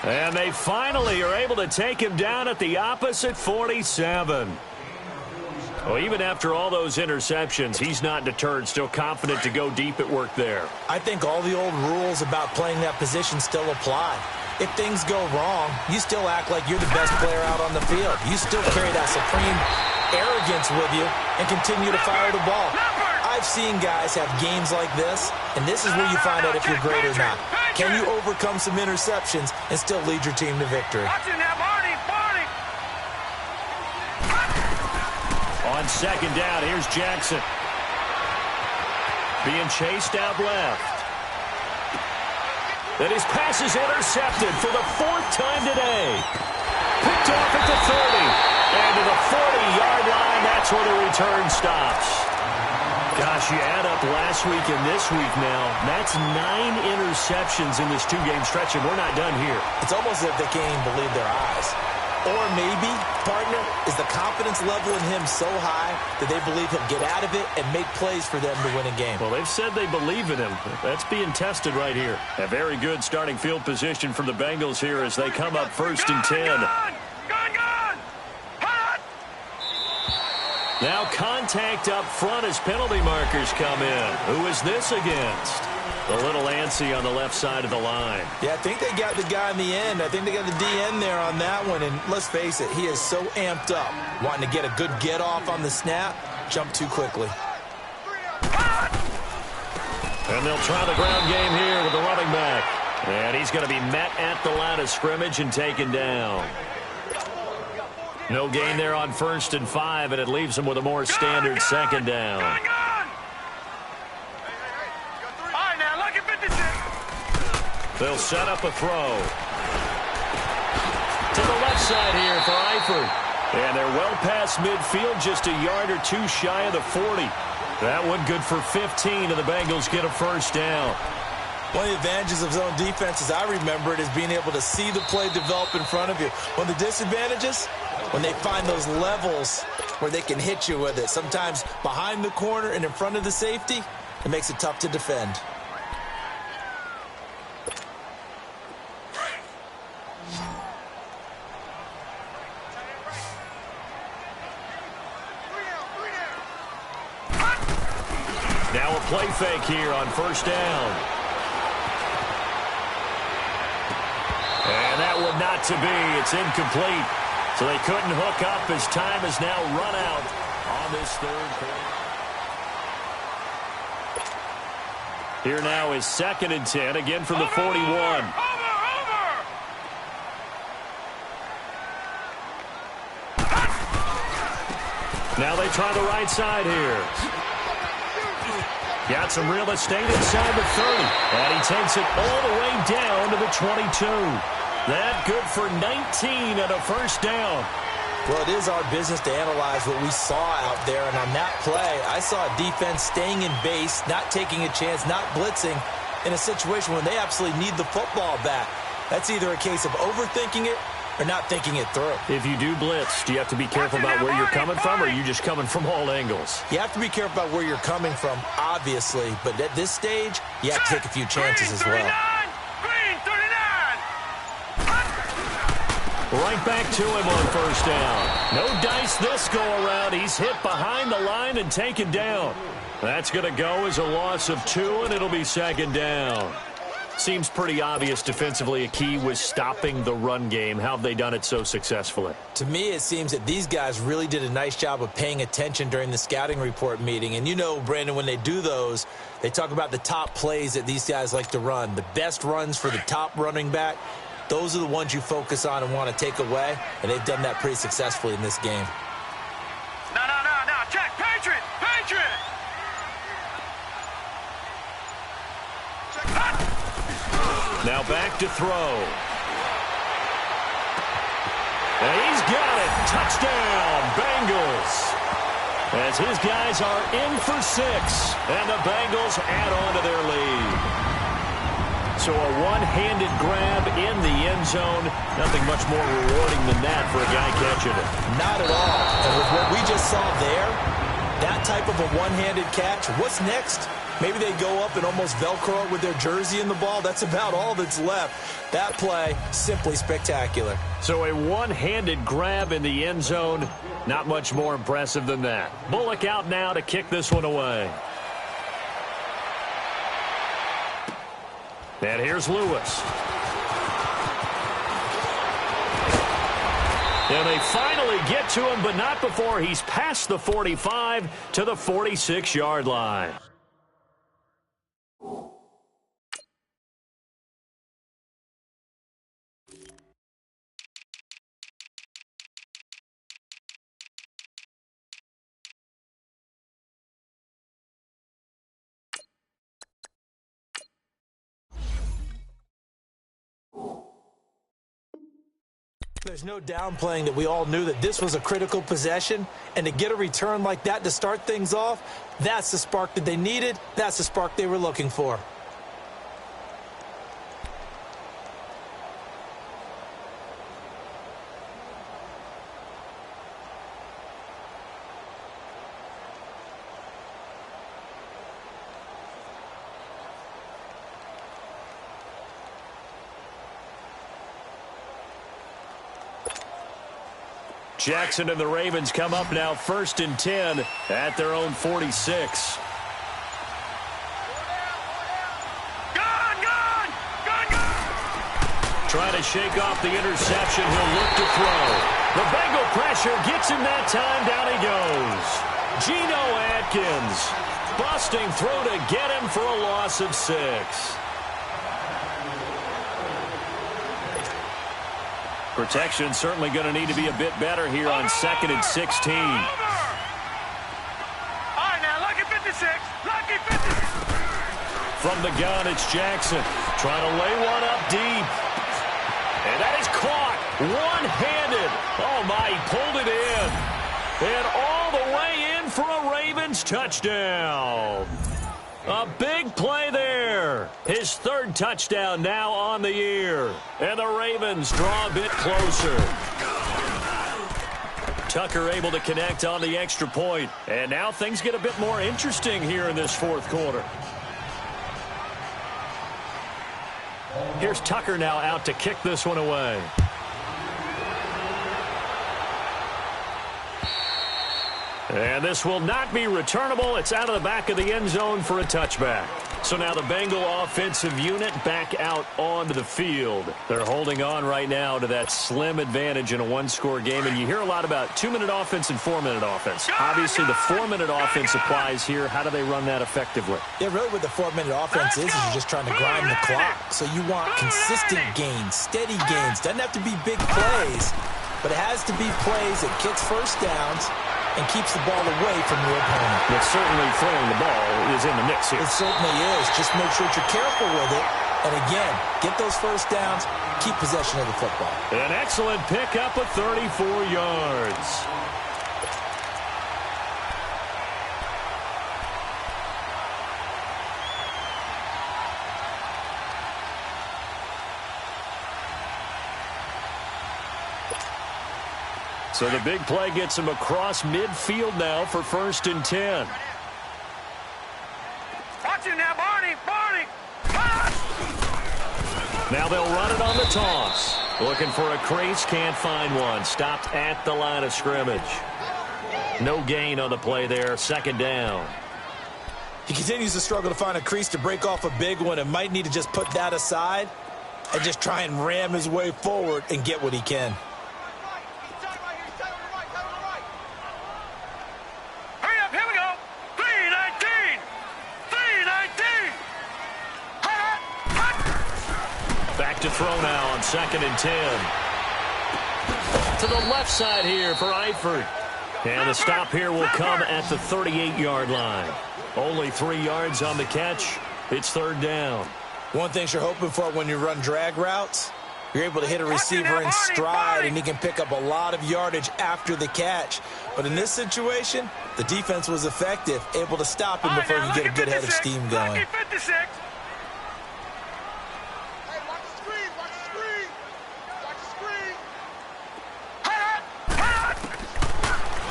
And they finally are able to take him down at the opposite 47. Well, even after all those interceptions, he's not deterred, still confident to go deep at work there. I think all the old rules about playing that position still apply. If things go wrong, you still act like you're the best player out on the field. You still carry that supreme arrogance with you and continue to fire the ball. I've seen guys have games like this, and this is where you find out if you're great or not. Can you overcome some interceptions and still lead your team to victory? On second down, here's Jackson. Being chased out left. And his pass is intercepted for the 4th time today. Picked off at the 30. And to the 40-yard line, that's where the return stops. Gosh, you add up last week and this week now, that's 9 interceptions in this 2-game stretch, and we're not done here. It's almost as if they can't even believe their eyes. Or maybe, partner, is the confidence level in him so high that they believe he'll get out of it and make plays for them to win a game. Well, they've said they believe in him. That's being tested right here. A very good starting field position from the Bengals here as they come up 1st and 10. Now contact up front as penalty markers come in. Who is this against? A little antsy on the left side of the line. Yeah, I think they got the guy in the end. I think they got the DN there on that one. And let's face it, he is so amped up, wanting to get a good get off on the snap, jump too quickly. And they'll try the ground game here with the running back. And he's going to be met at the line of scrimmage and taken down. No gain there on 1st and 5, and it leaves him with a more standard 2nd down. They'll set up a throw. To the left side here for Eifert. And they're well past midfield, just a yard or 2 shy of the 40. That one good for 15, and the Bengals get a 1st down. One of the advantages of zone defense, as I remember it, is being able to see the play develop in front of you. One of the disadvantages, when they find those levels where they can hit you with it. Sometimes behind the corner and in front of the safety, it makes it tough to defend. Now a play fake here on 1st down. And that one not to be. It's incomplete. So they couldn't hook up as time is now run out on this 3rd quarter. Here now is 2nd and 10, again from the 41. Now they try the right side here. Got some real estate inside the 30. And he takes it all the way down to the 22. That good for 19 and a 1st down. Well, it is our business to analyze what we saw out there. And on that play, I saw a defense staying in base, not taking a chance, not blitzing in a situation when they absolutely need the football back. That's either a case of overthinking it or not thinking it through. If you do blitz, do you have to be careful about where you're coming from, or are you just coming from all angles? You have to be careful about where you're coming from, obviously. But at this stage, you have to take a few chances as well. Right back to him on first down. No dice this go-around. He's hit behind the line and taken down. That's going to go as a loss of 2, and it'll be second down. Seems pretty obvious defensively a key was stopping the run game. How have they done it so successfully? To me, it seems that these guys really did a nice job of paying attention during the scouting report meeting. And you know, Brandon, when they do those, they talk about the top plays that these guys like to run. The best runs for the top running back, those are the ones you focus on and want to take away. And they've done that pretty successfully in this game. No. Check. Patriot. Now back to throw. And he's got it. Touchdown, Bengals. As his guys are in for 6, and the Bengals add on to their lead. So a one-handed grab in the end zone. Nothing much more rewarding than that for a guy catching it. Not at all. And with what we just saw there, that type of a one-handed catch, what's next? Maybe they go up and almost Velcro with their jersey in the ball. That's about all that's left. That play, simply spectacular. So a one-handed grab in the end zone. Not much more impressive than that. Bullock out now to kick this one away. And here's Lewis. And they finally get to him, but not before he's past the 45 to the 46-yard line. There's no downplaying that we all knew that this was a critical possession, and to get a return like that to start things off, that's the spark that they needed. That's the spark they were looking for. Jackson and the Ravens come up now 1st and 10 at their own 46. Trying to shake off the interception. He'll look to throw. The Bengal pressure gets him that time. Down he goes. Geno Atkins busting through to get him for a loss of 6. Protection certainly going to need to be a bit better here on 2nd and 16. All right, now, lucky 56. Lucky 56. From the gun, it's Jackson trying to lay one up deep. And that is caught one-handed. Oh, my, he pulled it in. And all the way in for a Ravens touchdown. A big play there. His 3rd touchdown now on the year. And the Ravens draw a bit closer. Tucker able to connect on the extra point. And now things get a bit more interesting here in this 4th quarter. Here's Tucker now out to kick this one away. And this will not be returnable. It's out of the back of the end zone for a touchback. So now the Bengal offensive unit back out onto the field. They're holding on right now to that slim advantage in a one-score game. And you hear a lot about 2-minute offense and 4-minute offense. Obviously, the 4-minute offense applies here. How do they run that effectively? Yeah, really what the 4-minute offense is you're just trying to grind the clock. So you want consistent gains, steady gains. Doesn't have to be big plays, but it has to be plays that gets first downs and keeps the ball away from your opponent. But certainly throwing the ball is in the mix here. It certainly is. Just make sure that you're careful with it. And again, get those first downs, keep possession of the football. An excellent pickup of 34 yards. So the big play gets him across midfield now for 1st and 10. Watch it now, Barney. Now they'll run it on the toss. Looking for a crease, can't find one. Stopped at the line of scrimmage. No gain on the play there, second down. He continues to struggle to find a crease to break off a big one and might need to just put that aside and just try and ram his way forward and get what he can. Hurry up, here we go. 319. 319. Back to throw now on 2nd and 10. To the left side here for Eifert. And the stop here will come at the 38-yard line. Only 3 yards on the catch. It's third down. One thing you're hoping for when you run drag routes, you're able to hit a receiver in stride, and he can pick up a lot of yardage after the catch. But in this situation, the defense was effective, able to stop him before he could get a good head of steam going.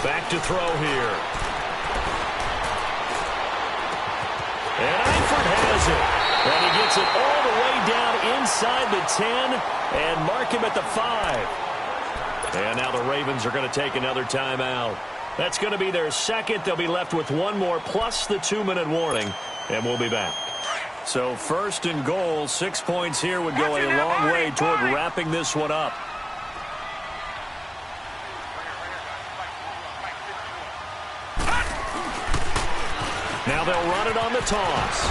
Back to throw here. And Eifert has it. And he gets it all the way down inside the 10 and mark him at the 5. And now the Ravens are going to take another timeout. That's going to be their second. They'll be left with one more plus the 2-minute warning. And we'll be back. So 1st and goal, 6 points here would go a long way toward wrapping this one up. Now they'll run it on the toss.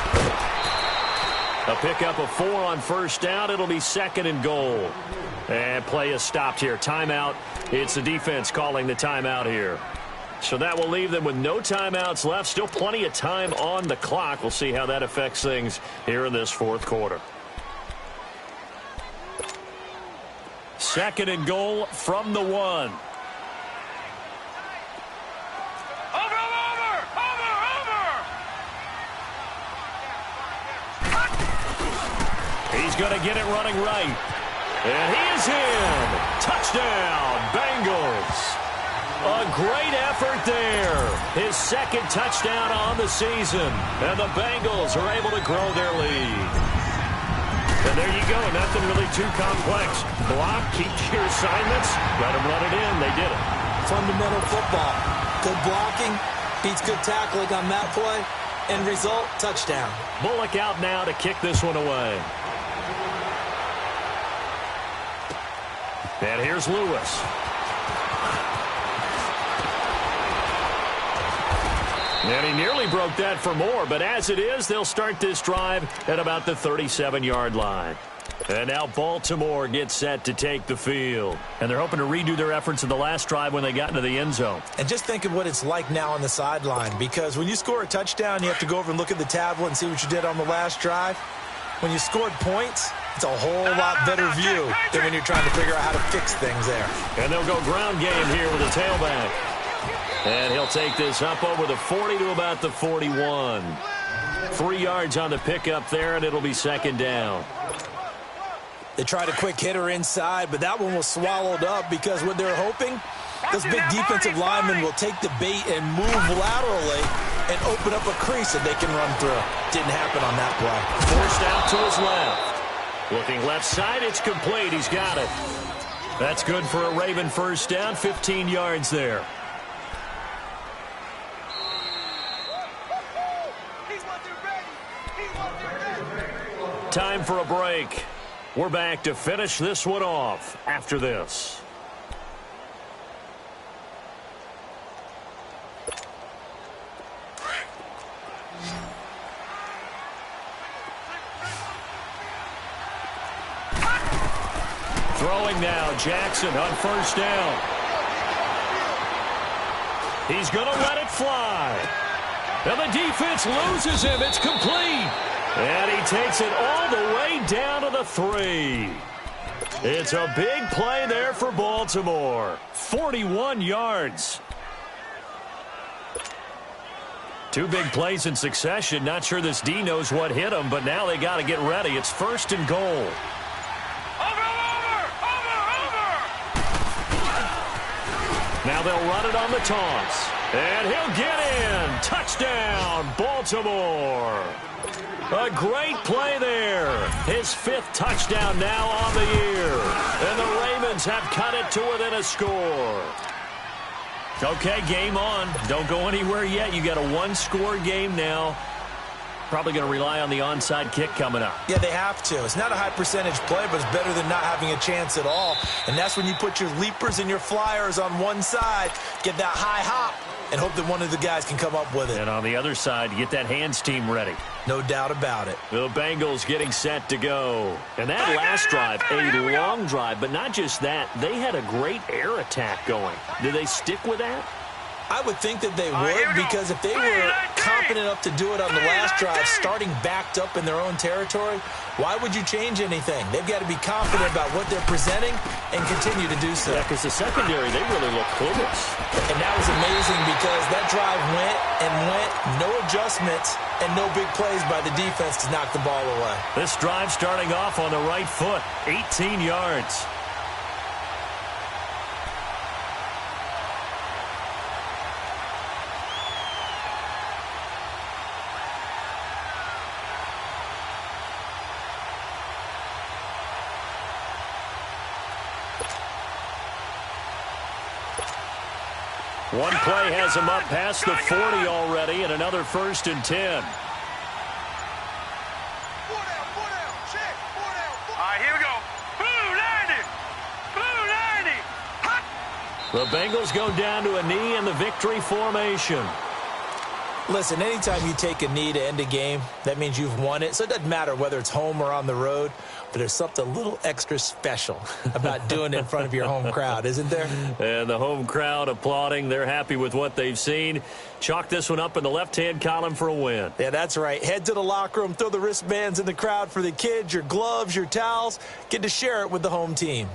A pickup of 4 on first down. It'll be 2nd and goal. And play is stopped here. Timeout. It's the defense calling the timeout here. So that will leave them with no timeouts left. Still plenty of time on the clock. We'll see how that affects things here in this 4th quarter. 2nd and goal from the 1. He's going to get it running right. And he is in. Touchdown, Bengals. A great effort there. His 2nd touchdown on the season. And the Bengals are able to grow their lead. And there you go. Nothing really too complex. Block, keep your assignments. Let them run it in. They did it. Fundamental football. Good blocking beats good tackling on that play. End result, touchdown. Bullock out now to kick this one away. And here's Lewis. And he nearly broke that for more, but as it is, they'll start this drive at about the 37-yard line. And now Baltimore gets set to take the field. And they're hoping to redo their efforts in the last drive when they got into the end zone. And just think of what it's like now on the sideline, because when you score a touchdown, you have to go over and look at the tablet and see what you did on the last drive. When you scored points, it's a whole lot better view than when you're trying to figure out how to fix things there. And they'll go ground game here with a tailback. And he'll take this up over the 40 to about the 41. 3 yards on the pickup there, and it'll be 2nd down. They tried a quick hitter inside, but that one was swallowed up because what they're hoping, those big defensive linemen will take the bait and move laterally and open up a crease that they can run through. Didn't happen on that play. Forced out to his left. Looking left side, it's complete. He's got it. That's good for a Raven first down, 15 yards there. Time for a break. We're back to finish this one off after this. Throwing now, Jackson on first down. He's going to let it fly. And the defense loses him. It's complete. And he takes it all the way down to the 3. It's a big play there for Baltimore. 41 yards. 2 big plays in succession. Not sure this D knows what hit him, but now they got to get ready. It's 1st and goal. Now they'll run it on the toss. And he'll get in. Touchdown, Baltimore. A great play there. His 5th touchdown now on the year. And the Ravens have cut it to within a score. Okay, game on. Don't go anywhere yet. You got a 1-score game now. Probably going to rely on the onside kick coming up. Yeah, they have to. It's not a high percentage play, but it's better than not having a chance at all. And that's when you put your leapers and your flyers on one side, get that high hop, and hope that one of the guys can come up with it. And on the other side, get that hands team ready. No doubt about it. The Bengals getting set to go. And that last drive, a long drive, but not just that. They had a great air attack going. Do they stick with that? I would think that they would, because if they were confident enough to do it on the last drive, starting backed up in their own territory, why would you change anything? They've got to be confident about what they're presenting and continue to do so. Yeah, because the secondary, they really look clueless. And that was amazing because that drive went and went, no adjustments, and no big plays by the defense to knock the ball away. This drive starting off on the right foot, 18 yards. One play has him up past the 40 already, and another 1st and 10. All right, here we go. Blue 90. The Bengals go down to a knee in the victory formation. Listen, anytime you take a knee to end a game, that means you've won it. So it doesn't matter whether it's home or on the road, but there's something a little extra special about doing it in front of your home crowd, isn't there? And the home crowd applauding. They're happy with what they've seen. Chalk this one up in the left-hand column for a win. Yeah, that's right. Head to the locker room, throw the wristbands in the crowd for the kids, your gloves, your towels. Get to share it with the home team.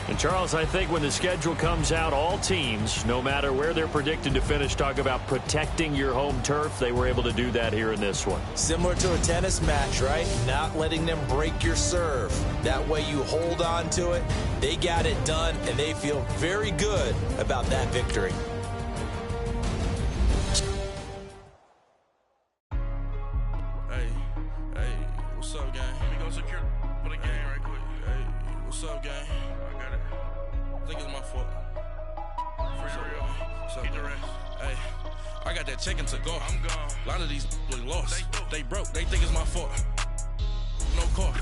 And, Charles, I think when the schedule comes out, all teams, no matter where they're predicted to finish, talk about protecting your home turf. They were able to do that here in this one. Similar to a tennis match, right? Not letting them break your serve. That way you hold on to it. They got it done, and they feel very good about that victory. Hey, what's up, gang? Let me go secure for the game right quick. Hey, what's up, gang? I got it. I think it's my fault. Keep the rest. Hey, I got that chicken to go. I'm gone. A lot of these look lost. They broke. They think it's my fault. No car.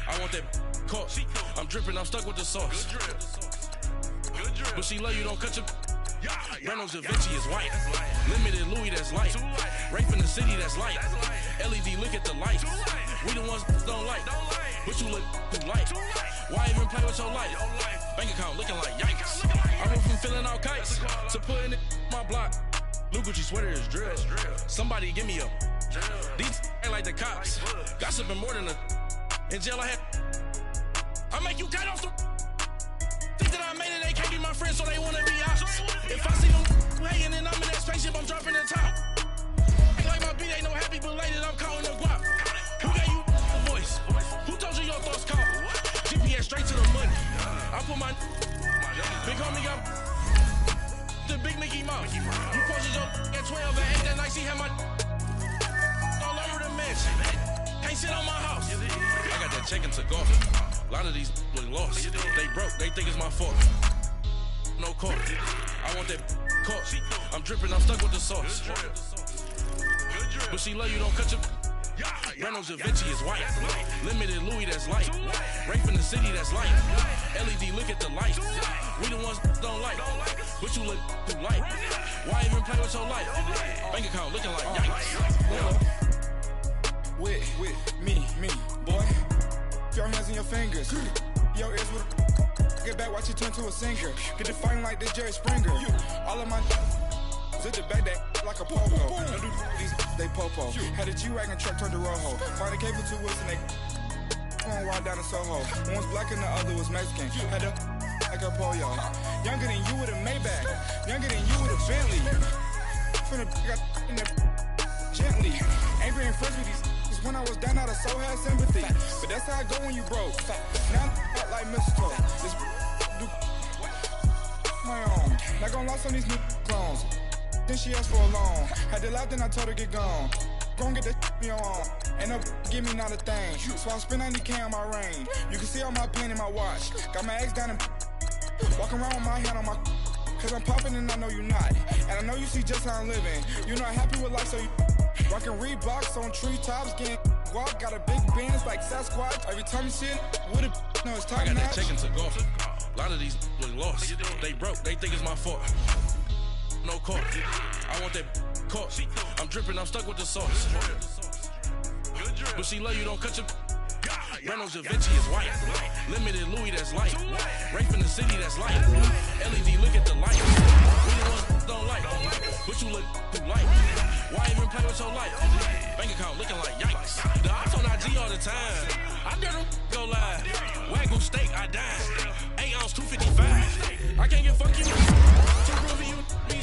I want that caught. I'm dripping. I'm stuck with the sauce. Good drip. But she love you. Don't cut your. Reynolds Da Vinci is white. Limited Louis, that's light. Rape in the city, that's light. LED, look at the lights. We the ones don't like. But you look too light. Why even play with your life? Bank account looking like yikes. I went from filling out kites to putting it in my block. Blue Gucci sweater is drill. Somebody give me a. These ain't like the cops. Gossiping more than a. In jail I had. I make you cut off the. Think that I made it, they can't be my friends, so they wanna be ops. If I see them hanging and I'm in that spaceship, I'm dropping the top. Ain't like my beat ain't no happy belated, I'm calling no guap. Who gave you a voice? Who told you your thoughts count? GPS straight to the money. I put my big homie got the big Mickey Mouse. You posted your at 12 and 8 that night, she had my all over the mansion. Can't sit on my house. I got that chicken to go. A lot of these look lost. They broke. They think it's my fault. No car. I want that caught. I'm dripping. I'm stuck with the sauce. But she love you. Don't cut your. Reynolds Da Vinci is white. Limited Louis, that's light. Rape in the city, that's light. LED, look at the lights. We the ones don't like. But you look too light. Why even play with your life? Bank account looking like yikes. With me, boy. Your hands in your fingers. Your ears with get back, watch you turn to a singer. Get the fighting like this Jerry Springer. All of my sit the back that like a popo. Don't do these they popo. Had a G-Wagon truck turned to Rojo. Find a cable 2 wheels and they going wild down in Soho. One was black and the other was Mexican. Had a like a pollo. Younger than you with a Maybach. Younger than you with a Bentley. From the got in the gently. Angry and friends with these. When I was down out of soul had sympathy. But that's how I go when you broke. Now I'm like mistletoe. This do my own. Not gonna lost on these new clones. Then she asked for a loan. Had to laugh, then I told her get gone. Gon' get that me on. Ain't no give me not a thing. So I spend 90K on my range. You can see all my pain in my watch. Got my ex down and walking around with my hand on my. Cause I'm popping and I know you not. And I know you see just how I'm living. You're not happy with life, so you rockin' Reeboks on treetops, getting guap. Got a big Benz like Sasquatch. Every time you see it, with a no, it's top I got notch. that chicken to go. A lot of these was lost. They broke, they think it's my fault. No caught. I want that caught. I'm dripping, I'm stuck with the sauce. But she love you, don't cut your. Reynolds Da Vinci is white. Limited Louis, that's light. Rape in the city, that's light. LED, look at the light. We the ones don't like. But you look too light. Why even play with your life? Bank account looking like yikes. The ops on IG all the time. I dare them go live. Wagyu steak, I died. 8 ounce, 255. I can't get fuck you. Too groovy, you me.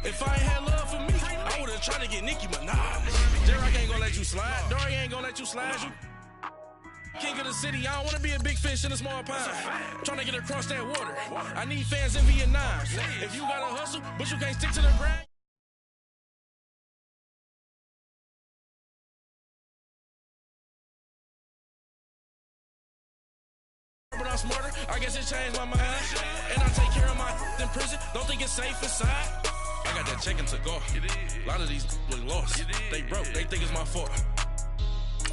If I ain't had love for me, I would've tried to get Nicki Minaj. J-Rock ain't gonna let you slide. Dory ain't gonna let you slide. You king of the city, I don't wanna be a big fish in a small pond. Trying to get across that water. I need fans in Vietnam. If you gotta hustle, but you can't stick to the grind. But I'm smarter, I guess it changed my mind. And I take care of my in prison. Don't think it's safe inside. I got that chicken to go. A lot of these was lost. They broke, they think it's my fault.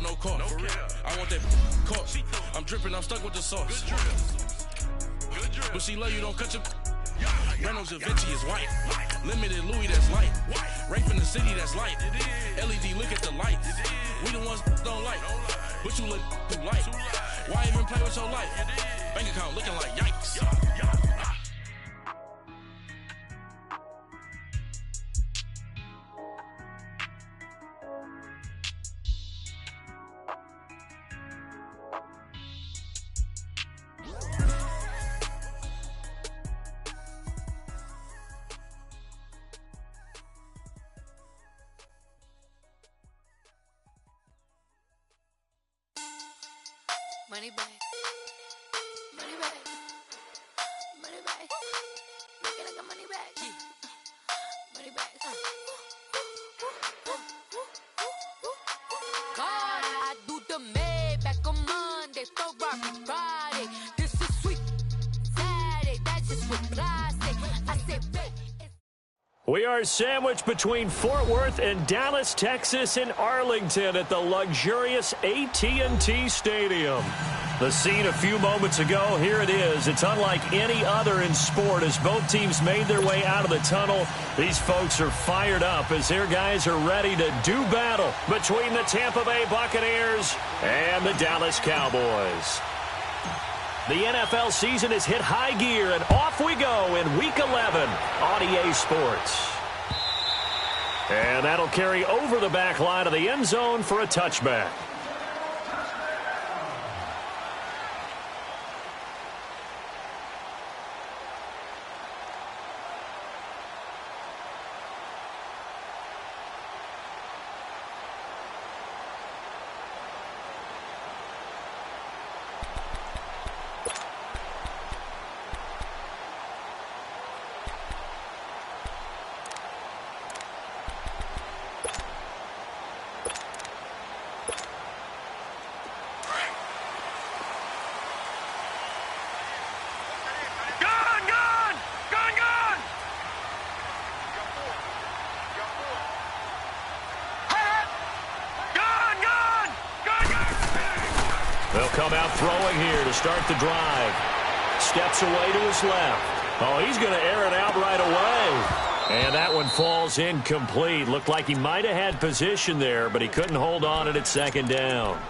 No caught. I want that caught. I'm dripping, I'm stuck with the sauce. But she love you, don't cut your. Reynolds Da Vinci is white. Limited Louis, that's light. Rape in the city, that's light. LED, look at the lights. We the ones don't like. But you look too light. Why even play with your life? Bank account looking like yikes. Money back, money back, money back. Look at I got money back, money back. God, I do the Maybach on Monday, Ferrari Friday. This is sweet Saturday, that's just what classic. I said, babe. We are sandwiched between Fort Worth and Dallas, Texas, and Arlington at the luxurious AT&T Stadium. The scene a few moments ago, here it is. It's unlike any other in sport as both teams made their way out of the tunnel. These folks are fired up as their guys are ready to do battle between the Tampa Bay Buccaneers and the Dallas Cowboys. The NFL season has hit high gear, and off we go in Week 11 on EA Sports. And that'll carry over the back line of the end zone for a touchback. They'll come out throwing here to start the drive. Steps away to his left. Oh, he's going to air it out right away. And that one falls incomplete. Looked like he might have had position there, but he couldn't hold on it at second down.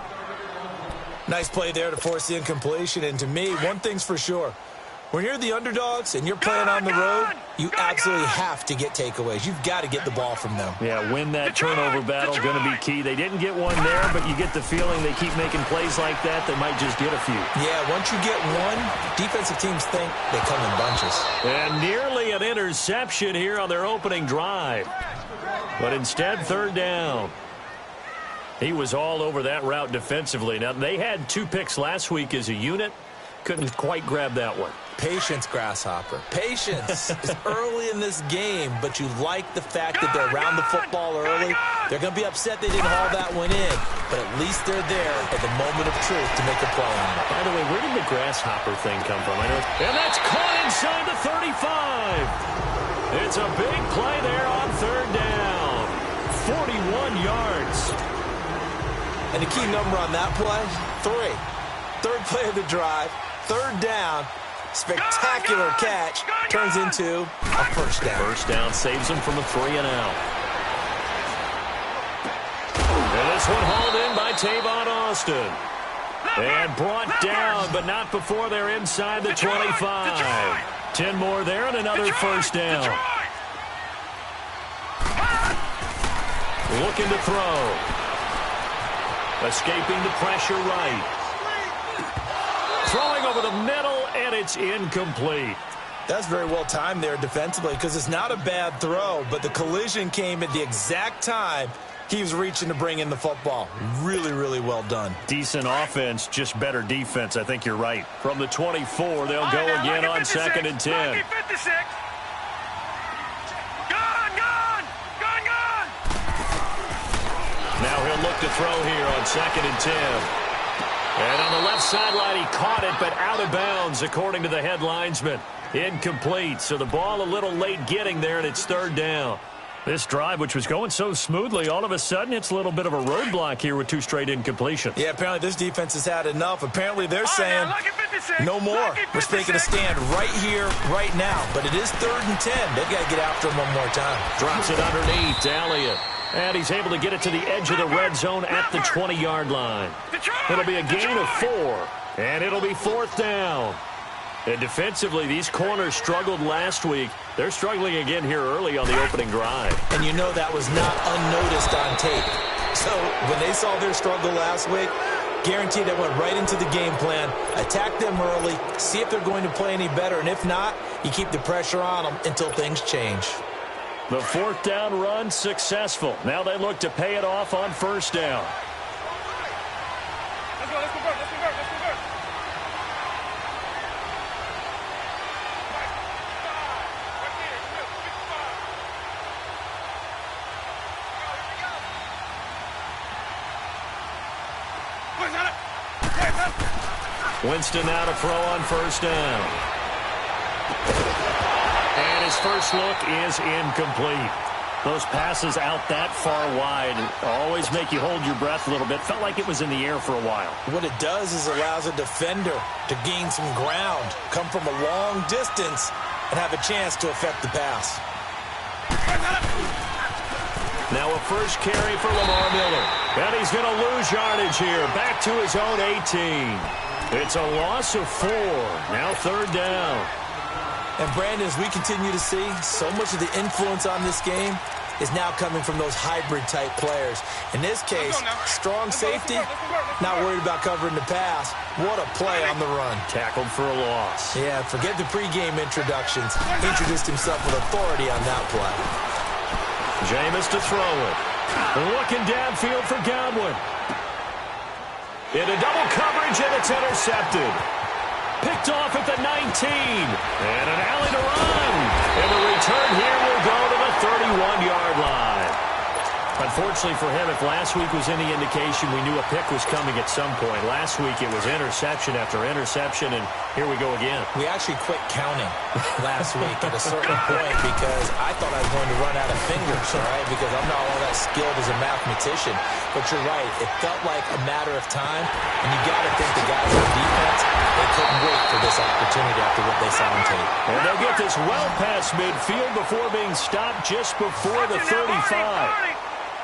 Nice play there to force the incompletion. And to me, one thing's for sure. When you're the underdogs and you're playing on the road, you absolutely have to get takeaways. You've got to get the ball from them. Yeah, win that turnover battle, going to be key. They didn't get one there, but you get the feeling they keep making plays like that, they might just get a few. Yeah, once you get one, defensive teams think they come in bunches. And nearly an interception here on their opening drive. But instead, third down. He was all over that route defensively. Now, they had 2 picks last week as a unit. couldn't quite grab that one. Patience, Grasshopper. Patience. It's early in this game, but you like the fact that they're around the football early. They're going to be upset they didn't haul that one in, but at least they're there at the moment of truth to make a play on it. By the way, where did the Grasshopper thing come from? And that's caught inside the 35. It's a big play there on third down. 41 yards. And the key number on that play, 3. Third play of the drive, third down. Spectacular catch turns into a first down. First down saves them from a 3-and-out. And this one hauled in by Tavon Austin. And brought down, but not before they're inside the 25. 10 more there and another first down. Looking to throw. Escaping the pressure right. Throwing over the middle, and it's incomplete. That's very well timed there defensively because it's not a bad throw, but the collision came at the exact time he was reaching to bring in the football. Really, really well done. Decent offense, just better defense. I think you're right. From the 24, they'll go again on 2nd and 10. Now he'll look to throw here on 2nd and 10. And on the left sideline, he caught it, but out of bounds, according to the head linesman. Incomplete, so the ball a little late getting there, and it's third down. This drive, which was going so smoothly, all of a sudden it's a little bit of a roadblock here with 2 straight incompletions. Yeah, apparently this defense has had enough. Apparently they're saying no more. We're taking a stand right here, right now. But it is 3rd and 10. They've got to get after him one more time. Drops it underneath to Elliott. And he's able to get it to the edge of the red zone at the 20-yard line. It'll be a gain of 4, and it'll be 4th down. And defensively, these corners struggled last week. They're struggling again here early on the opening drive. And you know that was not unnoticed on tape. So when they saw their struggle last week, guaranteed they went right into the game plan, attack them early, see if they're going to play any better. And if not, you keep the pressure on them until things change. The 4th down run successful. Now they look to pay it off on 1st down. Let's go, let's convert, let's convert, let's convert. Winston now to throw on 1st down. And his first look is incomplete. Those passes out that far wide always make you hold your breath a little bit. Felt like it was in the air for a while. What it does is allows a defender to gain some ground, come from a long distance, and have a chance to affect the pass. Now a first carry for Lamar Miller. And he's going to lose yardage here. Back to his own 18. It's a loss of 4. Now 3rd down. And Brandon, as we continue to see, so much of the influence on this game is now coming from those hybrid-type players. In this case, strong safety, not worried about covering the pass. What a play on the run. Tackled for a loss. Yeah, forget the pregame introductions. He introduced himself with authority on that play. Jameis to throw it. Looking downfield for Godwin. Into double coverage, and it's intercepted. Picked off at the 19. And an alley to run. And the return here will go to the 31-yard line. Unfortunately for him, if last week was any indication, we knew a pick was coming at some point. Last week it was interception after interception, and here we go again. We actually quit counting last week at a certain point because I thought I was going to run out of fingers, all right, because I'm not all that skilled as a mathematician. But you're right. It felt like a matter of time, and you got to think the guys on defense, they couldn't wait for this opportunity after what they saw on tape. And they'll get this well past midfield before being stopped just before the 35.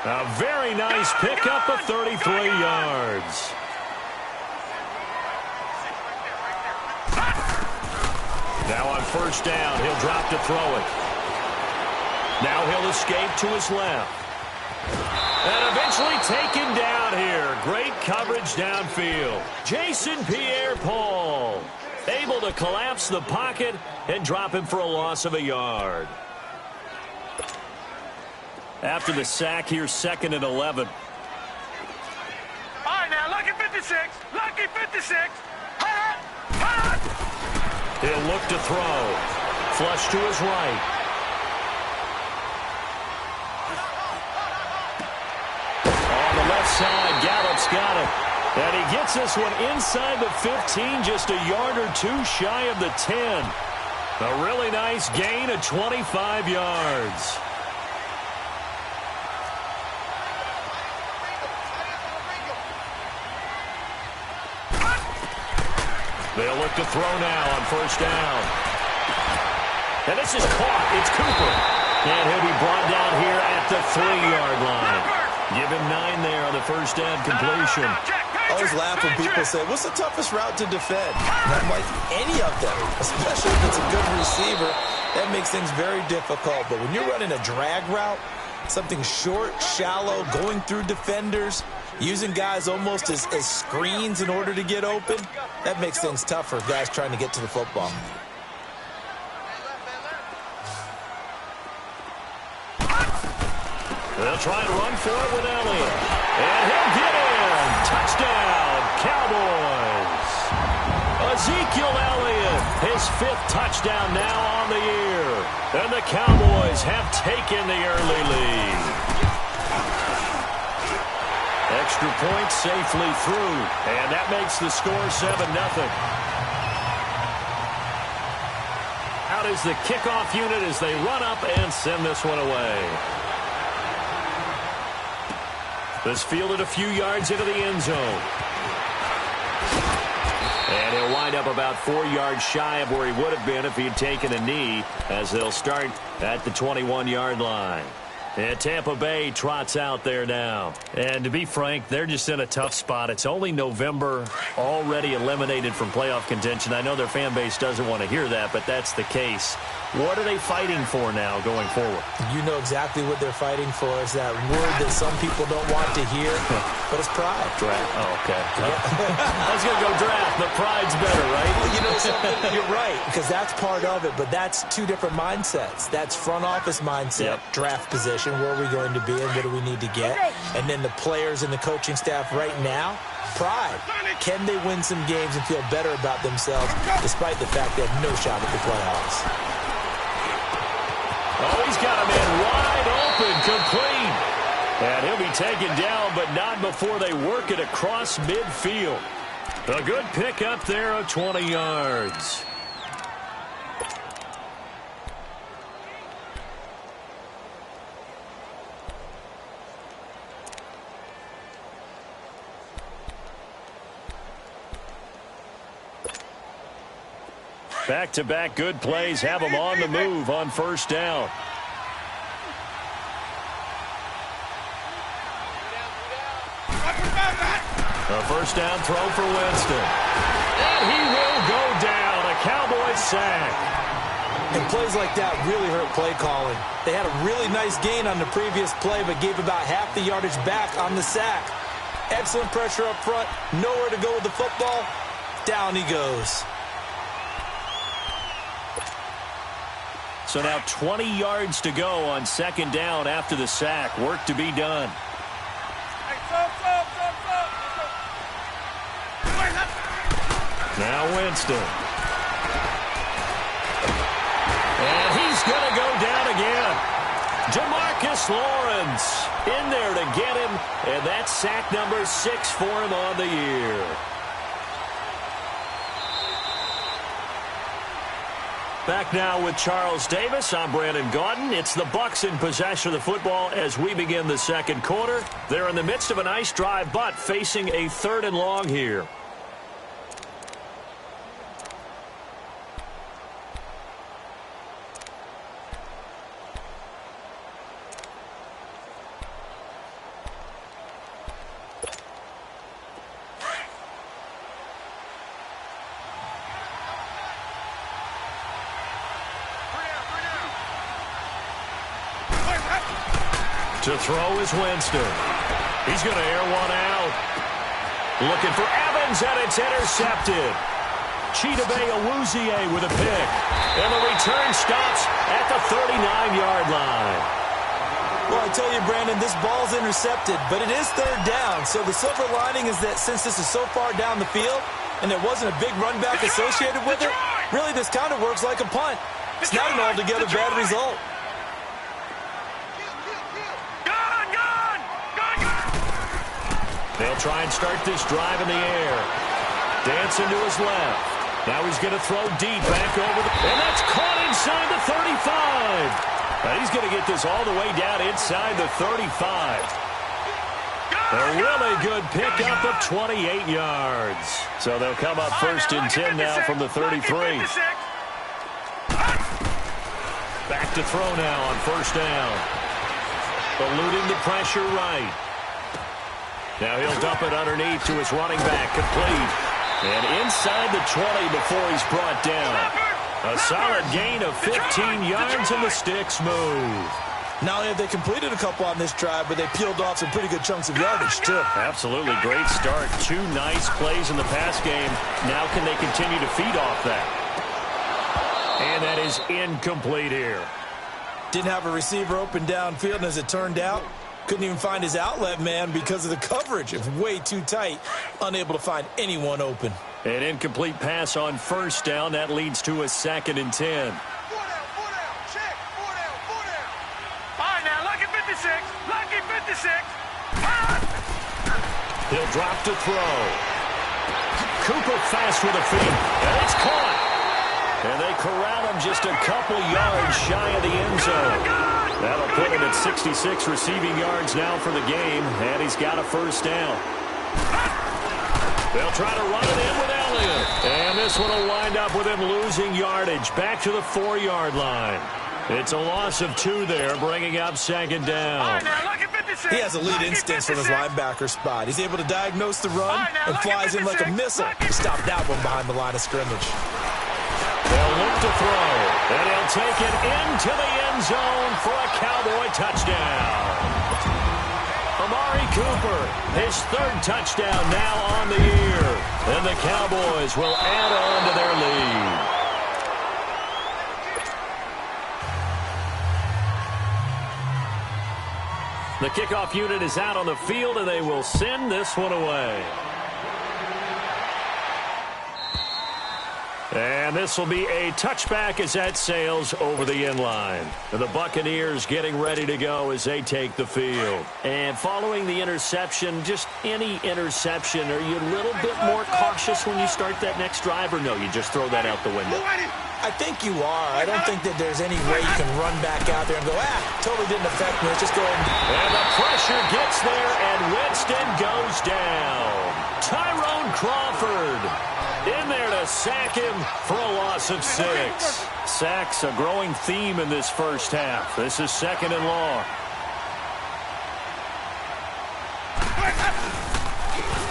A very nice pickup of 33 yards. Now on 1st down, he'll drop to throw it. Now he'll escape to his left. And eventually taken down here. Great coverage downfield. Jason Pierre-Paul able to collapse the pocket and drop him for a loss of a yard. After the sack here, 2nd and 11. All right, now, lucky 56. Lucky 56. Hot. He'll look to throw. Flush to his right. On the left side, Gallup's got it. And he gets this one inside the 15, just a yard or two shy of the 10. A really nice gain of 25 yards. They'll look to throw now on first down. And this is caught. It's Cooper. And he'll be brought down here at the 3-yard line. Give him 9 there on the first down completion. I always laugh when people say, what's the toughest route to defend? And I'm like, any of them, especially if it's a good receiver. That makes things very difficult. But when you're running a drag route, something short, shallow, going through defenders, using guys almost as screens in order to get open, that makes things tough for guys trying to get to the football. They'll try and run for it with Elliott. And he'll get in. Touchdown, Cowboys. Ezekiel Elliott, his 5th touchdown now on the year. And the Cowboys have taken the early lead. Extra point safely through. And that makes the score 7-0. Out is the kickoff unit as they run up and send this one away. This fielded a few yards into the end zone. And he'll wind up about 4 yards shy of where he would have been if he had taken a knee, as they'll start at the 21-yard line. And Tampa Bay trots out there now. And to be frank, they're just in a tough spot. It's only November, already eliminated from playoff contention. I know their fan base doesn't want to hear that, but that's the case. What are they fighting for now going forward? You know exactly what they're fighting for. It's that word that some people don't want to hear, but it's pride. Draft. Oh, okay. I was going to go draft, but pride's better, right? Well, you know something? You're right, because that's part of it, but that's two different mindsets. That's front office mindset, draft position, where are we going to be and what do we need to get? And then the players and the coaching staff right now, pride. Can they win some games and feel better about themselves despite the fact they have no shot at the playoffs? Oh, he's got a man wide open, complete. And he'll be taken down, but not before they work it across midfield. A good pick up there of 20 yards. Back-to-back good plays have them on the move on first down. A first down throw for Winston. And he will go down. A Cowboys sack. And plays like that really hurt play calling. They had a really nice gain on the previous play, but gave about half the yardage back on the sack. Excellent pressure up front. Nowhere to go with the football. Down he goes. So now 20 yards to go on second down after the sack. Work to be done. Now Winston. And he's going to go down again. Jamarcus Lawrence in there to get him. And that's sack number 6 for him on the year. Back now with Charles Davis. I'm Brandon Gaudin. It's the Bucs in possession of the football as we begin the second quarter. They're in the midst of a nice drive, but facing a 3rd and long here. To throw is Winston. He's going to air one out. Looking for Evans, and it's intercepted. Chidobe Awuzie with a pick. And the return stops at the 39-yard line. Well, I tell you, Brandon, this ball's intercepted, but it is 3rd down. So the silver lining is that since this is so far down the field and there wasn't a big run back associated with it, Really, this kind of works like a punt. It's not an altogether bad result. They'll try and start this drive in the air. Dancing to his left. Now he's going to throw deep back over and that's caught inside the 35. Now he's going to get this all the way down inside the 35. A really good pickup of 28 yards. So they'll come up first and 10 now from the 33. Back to throw now on first down. Eluding the pressure right. Now he'll dump it underneath to his running back, complete. And inside the 20 before he's brought down. A solid gain of 15 yards and the sticks move. Not only have they completed a couple on this drive, but they peeled off some pretty good chunks of yardage, too. Absolutely great start. 2 nice plays in the pass game. Now can they continue to feed off that? And that is incomplete here. Didn't have a receiver open downfield, and as it turned out, couldn't even find his outlet man because of the coverage. It was way too tight. Unable to find anyone open. An incomplete pass on first down. That leads to a 2nd and 10. Lucky 56. He'll drop to throw. Cooper fast with a feed. And it's caught. And they corral him just a couple yards shy of the end zone. That'll put him at 66 receiving yards now for the game. And he's got a first down. They'll try to run it in with Elliott. And this one will wind up with him losing yardage. Back to the 4-yard line. It's a loss of 2 there, bringing up 2nd down. He has elite instincts from his linebacker spot. He's able to diagnose the run and flies in like a missile. Stop that one behind the line of scrimmage. They'll look to throw, and he'll take it into the end zone for a Cowboy touchdown. Amari Cooper, his 3rd touchdown now on the year. And the Cowboys will add on to their lead. The kickoff unit is out on the field, and they will send this one away. And this will be a touchback as that sails over the end line. And the Buccaneers getting ready to go as they take the field. And following the interception, just any interception, are you a little bit more cautious when you start that next drive, or no, you just throw that out the window? I think you are. I don't think that there's any way you can run back out there and go, totally didn't affect me. Let's just go ahead and the pressure gets there, and Winston goes down. Tyrone Crawford in there to sack him for a loss of 6. Sacks a growing theme in this first half. This is 2nd and long.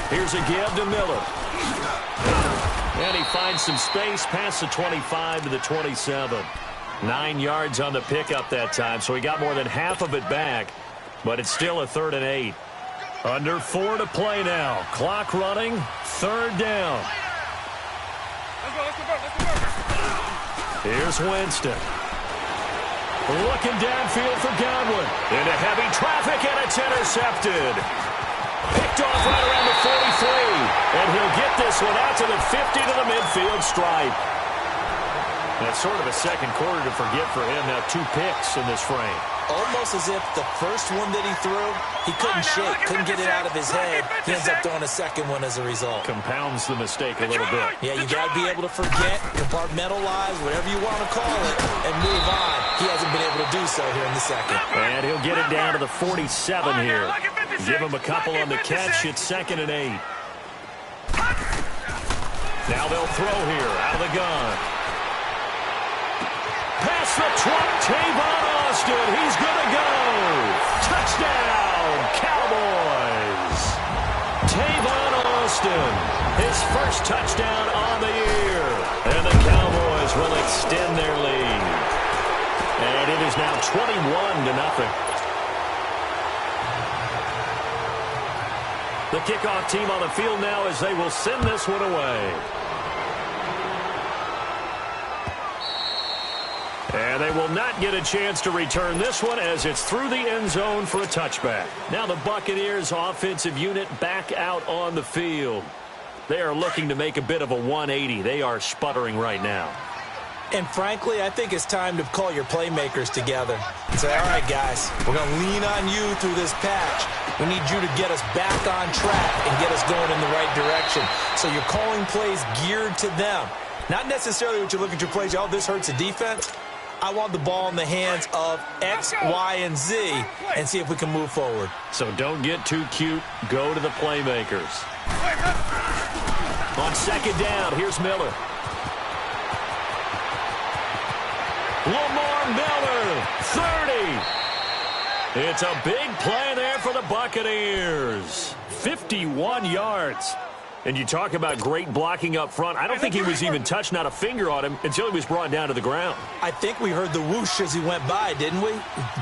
Here's a give to Miller. And he finds some space past the 25 to the 27. 9 yards on the pickup that time, so he got more than half of it back, but it's still a 3rd and 8. Under 4 to play now. Clock running, 3rd down. Here's Winston. Looking downfield for Godwin. Into heavy traffic, and it's intercepted. Picked off right around the 43. And he'll get this one out to the 50 to the midfield stripe. That's sort of a second quarter to forget for him. Now 2 picks in this frame. Almost as if the first one that he threw, he couldn't shake, couldn't get it out of his head. He ends up throwing a second one as a result. Compounds the mistake a little bit. Yeah, you got to be able to forget, compartmentalize, whatever you want to call it, and move on. He hasn't been able to do so here in the second. And he'll get it down to the 47 here. Give him a couple on the catch. It's 2nd and 8. Now they'll throw here out of the gun. Past the truck, Tavon Austin. He's going to go. Touchdown, Cowboys. Tavon Austin, his first touchdown on the year. And the Cowboys will extend their lead. And it is now 21-0. The kickoff team on the field now as they will send this one away. And they will not get a chance to return this one as it's through the end zone for a touchback. Now the Buccaneers offensive unit back out on the field. They are looking to make a bit of a 180. They are sputtering right now. And frankly, I think it's time to call your playmakers together and say, all right, guys, we're going to lean on you through this patch. We need you to get us back on track and get us going in the right direction. So you're calling plays geared to them. Not necessarily what you look at your plays, oh, this hurts the defense. I want the ball in the hands of X, Y, and Z and see if we can move forward. So don't get too cute. Go to the playmakers. On second down, here's Miller. Lamar Miller, 30. It's a big play there for the Buccaneers. 51 yards. And you talk about great blocking up front. I don't think he was even touched, not a finger on him, until he was brought down to the ground. I think we heard the whoosh as he went by, didn't we?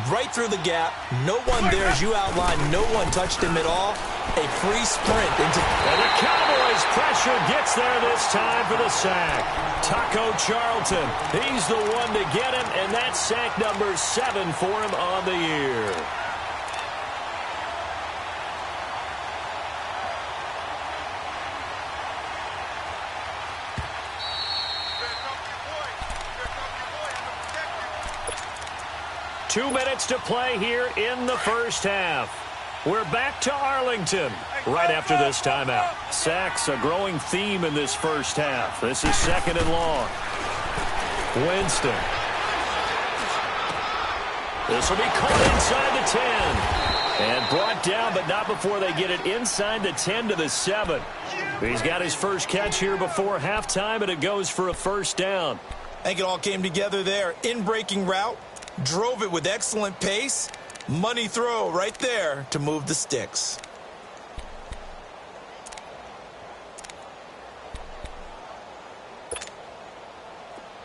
Right through the gap. No one there, as you outlined. No one touched him at all. A free sprint into... And the Cowboys' pressure gets there this time for the sack. Taco Charlton, he's the one to get him, and that's sack number 7 for him on the year. Two minutes to play here in the first half. We're back to Arlington right after this timeout. Sacks, a growing theme in this first half. This is second and long. Winston. This will be caught inside the 10. And brought down, but not before they get it inside the 10 to the 7. He's got his first catch here before halftime, and it goes for a first down. I think it all came together there. In-breaking route. Drove it with excellent pace. Money throw right there to move the sticks.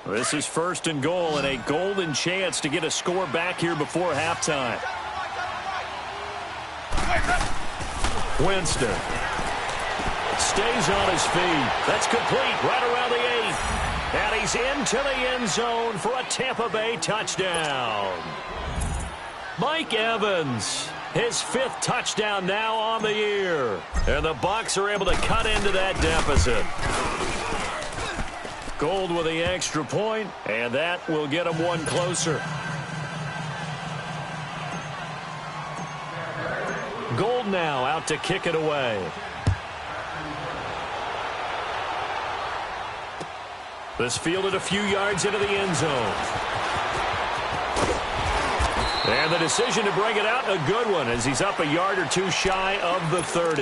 This is first and goal and a golden chance to get a score back here before halftime. Winston stays on his feet. That's complete right around the 8. And he's into the end zone for a Tampa Bay touchdown. Mike Evans, his 5th touchdown now on the year. And the Bucs are able to cut into that deficit. Gold with the extra point, and that will get them one closer. Gold now out to kick it away. This fielded a few yards into the end zone. And the decision to bring it out, a good one, as he's up a yard or two shy of the 30.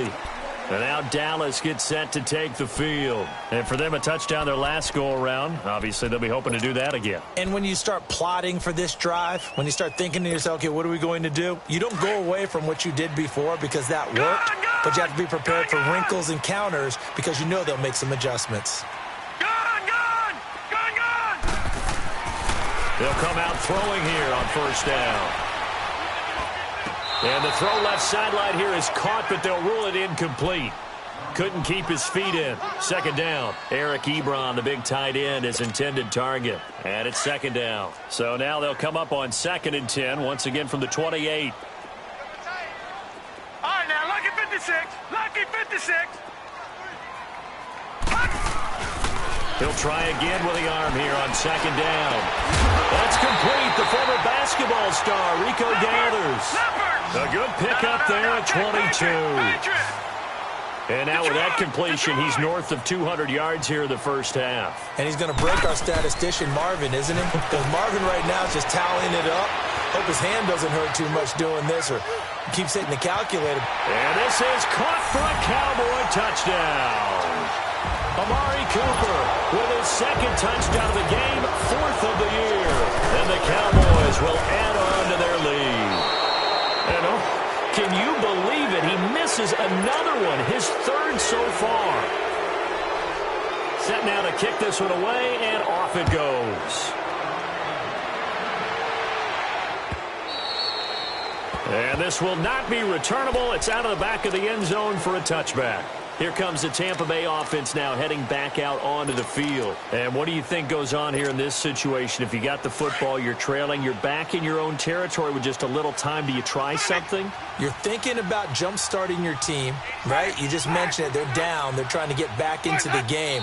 And now Dallas gets set to take the field. And for them, a touchdown their last go-around. Obviously, they'll be hoping to do that again. And when you start plotting for this drive, when you start thinking to yourself, okay, what are we going to do? You don't go away from what you did before because that worked, but you have to be prepared for wrinkles and counters because you know they'll make some adjustments. They'll come out throwing here on first down. And the throw left sideline here is caught, but they'll rule it incomplete. Couldn't keep his feet in. Second down. Eric Ebron, the big tight end, his intended target. And it's second down. So now they'll come up on 2nd and 10, once again from the 28. All right, now, lucky 56. Lucky 56. He'll try again with the arm here on second down. That's complete. The former basketball star, Rico Gathers. A good pickup there at 22. And now with that completion, he's north of 200 yards here in the first half. And he's going to break our statistician, Marvin, isn't he? Because Marvin right now is just tallying it up. Hope his hand doesn't hurt too much doing this or keeps hitting the calculator. And this is caught for a Cowboy touchdown. Amari Cooper with his 2nd touchdown of the game, 4th of the year. And the Cowboys will add on to their lead. And can you believe it? He misses another one, his 3rd so far. Set now to kick this one away, and off it goes. And this will not be returnable. It's out of the back of the end zone for a touchback. Here comes the Tampa Bay offense now heading back out onto the field. And what do you think goes on here in this situation? If you got the football, you're trailing, you're back in your own territory with just a little time. Do you try something? You're thinking about jump-starting your team, right? You just mentioned it. They're down. They're trying to get back into the game.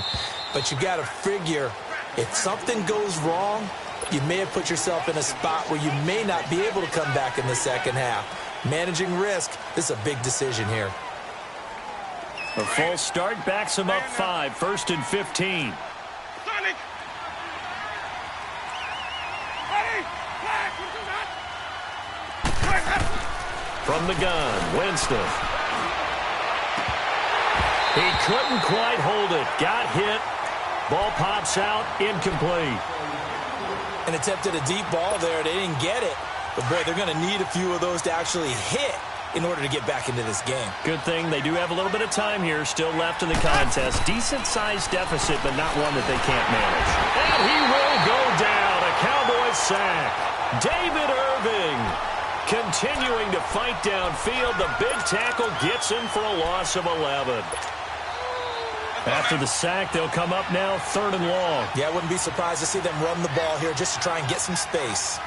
But you've got to figure If something goes wrong, you may have put yourself in a spot where you may not be able to come back in the second half. Managing risk, this is a big decision here. A false start backs him up 5, 1st and 15. From the gun, Winston. He couldn't quite hold it. Got hit. Ball pops out, incomplete. And attempted a deep ball there. They didn't get it. But, boy, they're going to need a few of those to actually hit in order to get back into this game. Good thing they do have a little bit of time here still left in the contest. Decent-sized deficit, but not one that they can't manage. And he will go down. A Cowboys sack. David Irving continuing to fight downfield. The big tackle gets him for a loss of 11. After the sack, they'll come up now 3rd and long. Yeah, I wouldn't be surprised to see them run the ball here just to try and get some space.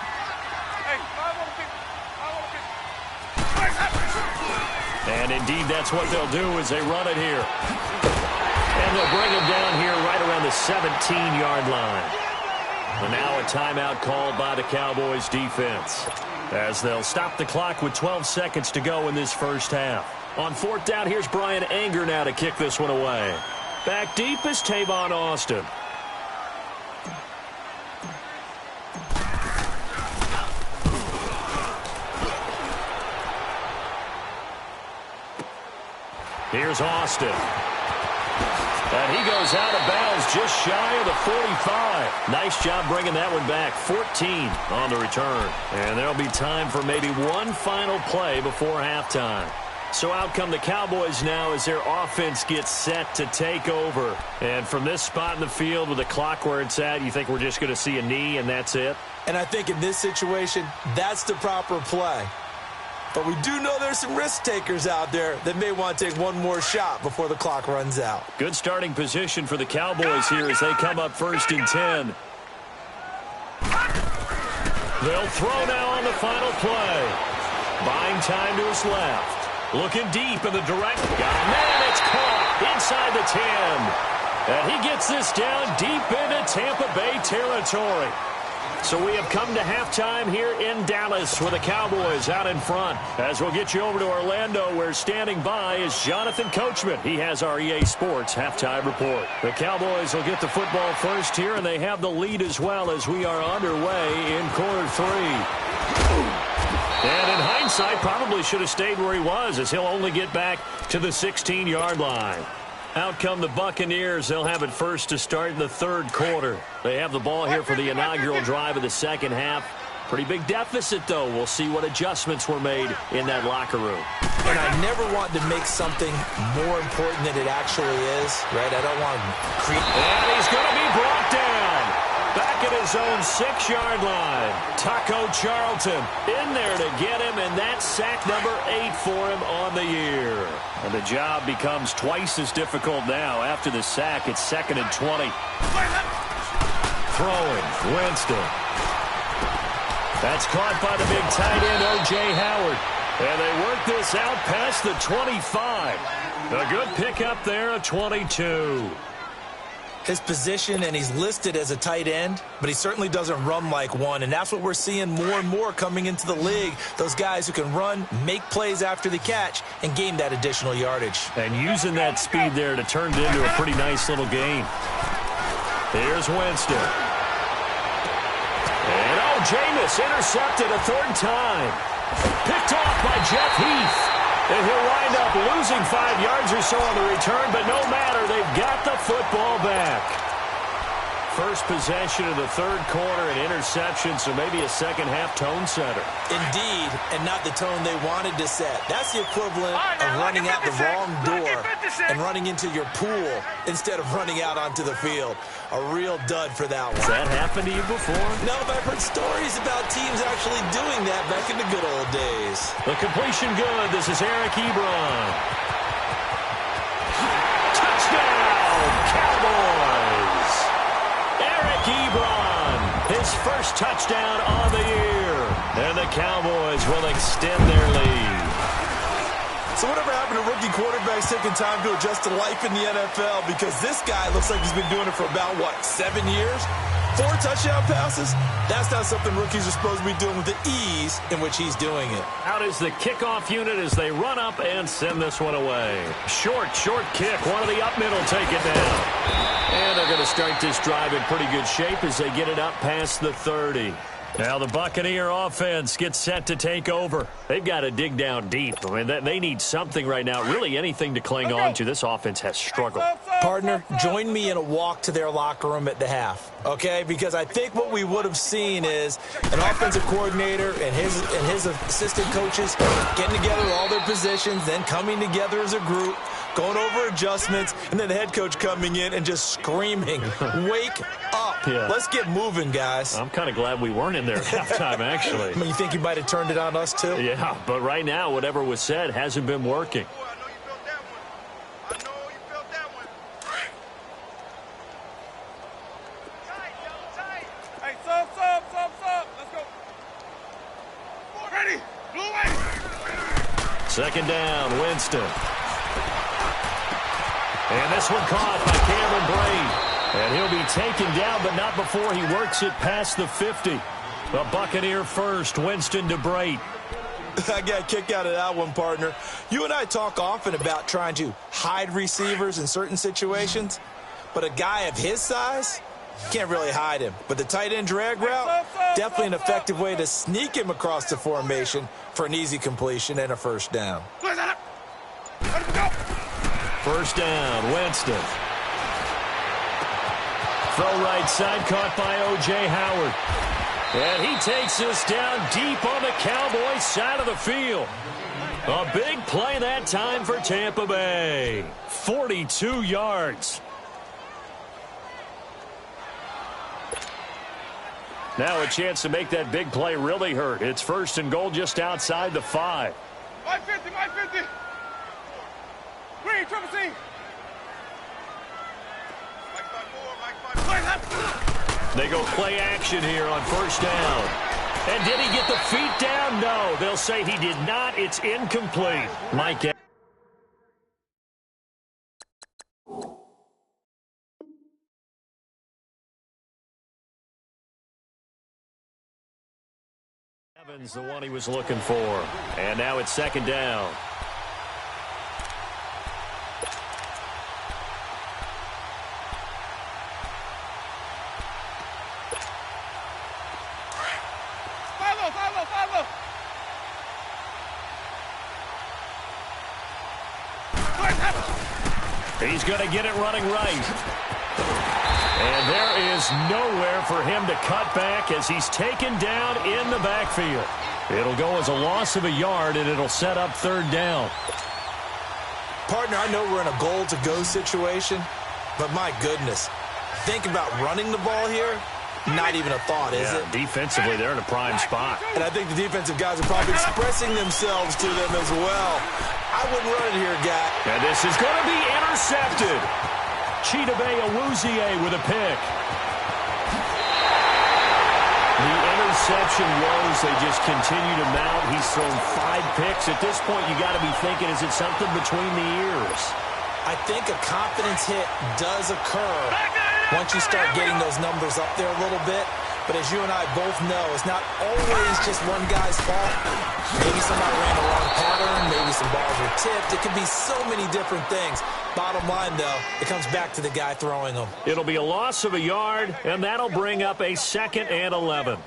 And indeed, that's what they'll do as they run it here. And they'll bring him down here right around the 17-yard line. And now a timeout called by the Cowboys defense, as they'll stop the clock with 12 seconds to go in this first half. On 4th down, here's Brian Anger now to kick this one away. Back deep is Tavon Austin. Here's Austin. And he goes out of bounds just shy of the 45. Nice job bringing that one back. 14 on the return. And there'll be time for maybe one final play before halftime. So out come the Cowboys now as their offense gets set to take over. And from this spot in the field with the clock where it's at, you think we're just going to see a knee and that's it? And I think in this situation, that's the proper play. But we do know there's some risk takers out there that may want to take one more shot before the clock runs out. Good starting position for the Cowboys here as they come up 1st and 10. They'll throw now on the final play. Buying time to his left. Looking deep in the direct. Got a man. It's caught inside the 10. And he gets this down deep into Tampa Bay territory. So we have come to halftime here in Dallas with the Cowboys out in front. As we'll get you over to Orlando, where standing by is Jonathan Coachman. He has our EA Sports halftime report. The Cowboys will get the football first here, and they have the lead as well as we are underway in quarter 3. And in hindsight, probably should have stayed where he was, as he'll only get back to the 16-yard line. Out come the Buccaneers. They'll have it first to start in the 3rd quarter. They have the ball here for the inaugural drive of the second half. Pretty big deficit, though. We'll see what adjustments were made in that locker room. And I never want to make something more important than it actually is, right? I don't want to create. And he's going to be brought down. Back at his own 6-yard line. Taco Charlton in there to get him, and that's sack number 8 for him on the year. And the job becomes twice as difficult now. After the sack, it's 2nd and 20. Throwing, Winston. That's caught by the big tight end, O.J. Howard. And they work this out past the 25. A good pickup there, a 22. His position, and he's listed as a tight end, but he certainly doesn't run like one, and that's what we're seeing more and more coming into the league. Those guys who can run, make plays after the catch, and gain that additional yardage. And using that speed there to turn it into a pretty nice little gain. Here's Winston. And Jameis intercepted a 3rd time. Picked off by Jeff Heath. And he'll wind up losing 5 yards or so on the return, but no matter, they've got the football back. First possession of the 3rd quarter, an interception, so maybe a second-half tone setter. Indeed, and not the tone they wanted to set. That's the equivalent of running out the wrong door and running into your pool instead of running out onto the field. A real dud for that one. Has that happened to you before? No, but I've heard stories about teams actually doing that back in the good old days. The completion good. This is Eric Ebron. Touchdown, Cowboys! Eric Ebron, his first touchdown on the year. And the Cowboys will extend their lead. So So whatever happened to rookie quarterbacks taking time to adjust to life in the NFL? Because this guy looks like he's been doing it for about, 7 years? 4 touchdown passes? That's not something rookies are supposed to be doing with the ease in which he's doing it. Out is the kickoff unit as they run up and send this one away. Short kick. One of the up middle take it down. And they're going to start this drive in pretty good shape as they get it up past the 30. Now the Buccaneer offense gets set to take over. They've got to dig down deep. I mean, they need something right now, really anything to cling on to. This offense has struggled. Partner, join me in a walk to their locker room at the half, okay? Because I think what we would have seen is an offensive coordinator and his assistant coaches getting together all their positions, then coming together as a group, going over adjustments, and then the head coach coming in and just screaming, wake up. Yeah. Let's get moving, guys. I'm kind of glad we weren't in there at halftime, actually. I mean, you think you might have turned it on us, too? Yeah, but right now, whatever was said hasn't been working. Second down, Winston. And this one caught by Cameron Brate. And he'll be taken down, but not before he works it past the 50. The Buccaneer first, Winston to Brate. I got a kick out of that one, partner. You and I talk often about trying to hide receivers in certain situations, but a guy of his size can't really hide him. But the tight end drag route, definitely an effective way to sneak him across the formation for an easy completion and a first down. First down, Winston. Throw right side, caught by O.J. Howard. And he takes us down deep on the Cowboys side of the field. A big play that time for Tampa Bay. 42 yards. Now a chance to make that big play really hurt. It's first and goal just outside the 5. 550. Green, triple C. They go play action here on first down. And did he get the feet down? No. They'll say he did not. It's incomplete. Mike. Evans, the one he was looking for. And now it's second down. He's going to get it running right. And there is nowhere for him to cut back as he's taken down in the backfield. It'll go as a loss of a yard, and it'll set up third down. Partner, I know we're in a goal-to-go situation, but my goodness, think about running the ball here. Not even a thought, is it? Defensively, they're in a prime spot. And I think the defensive guys are probably expressing themselves to them as well. I wouldn't run it here, guy. And this is going to be intercepted. Chidobe Awuzie with a pick. The interception woes, they just continue to mount. He's thrown 5 picks. At this point, you got to be thinking, is it something between the ears? I think a confidence hit does occur once you start getting those numbers up there a little bit. But as you and I both know, it's not always just one guy's fault. Maybe somebody ran the wrong pattern. Maybe some balls were tipped. It could be so many different things. Bottom line, though, it comes back to the guy throwing them. It'll be a loss of a yard, and that'll bring up a 2nd and 11.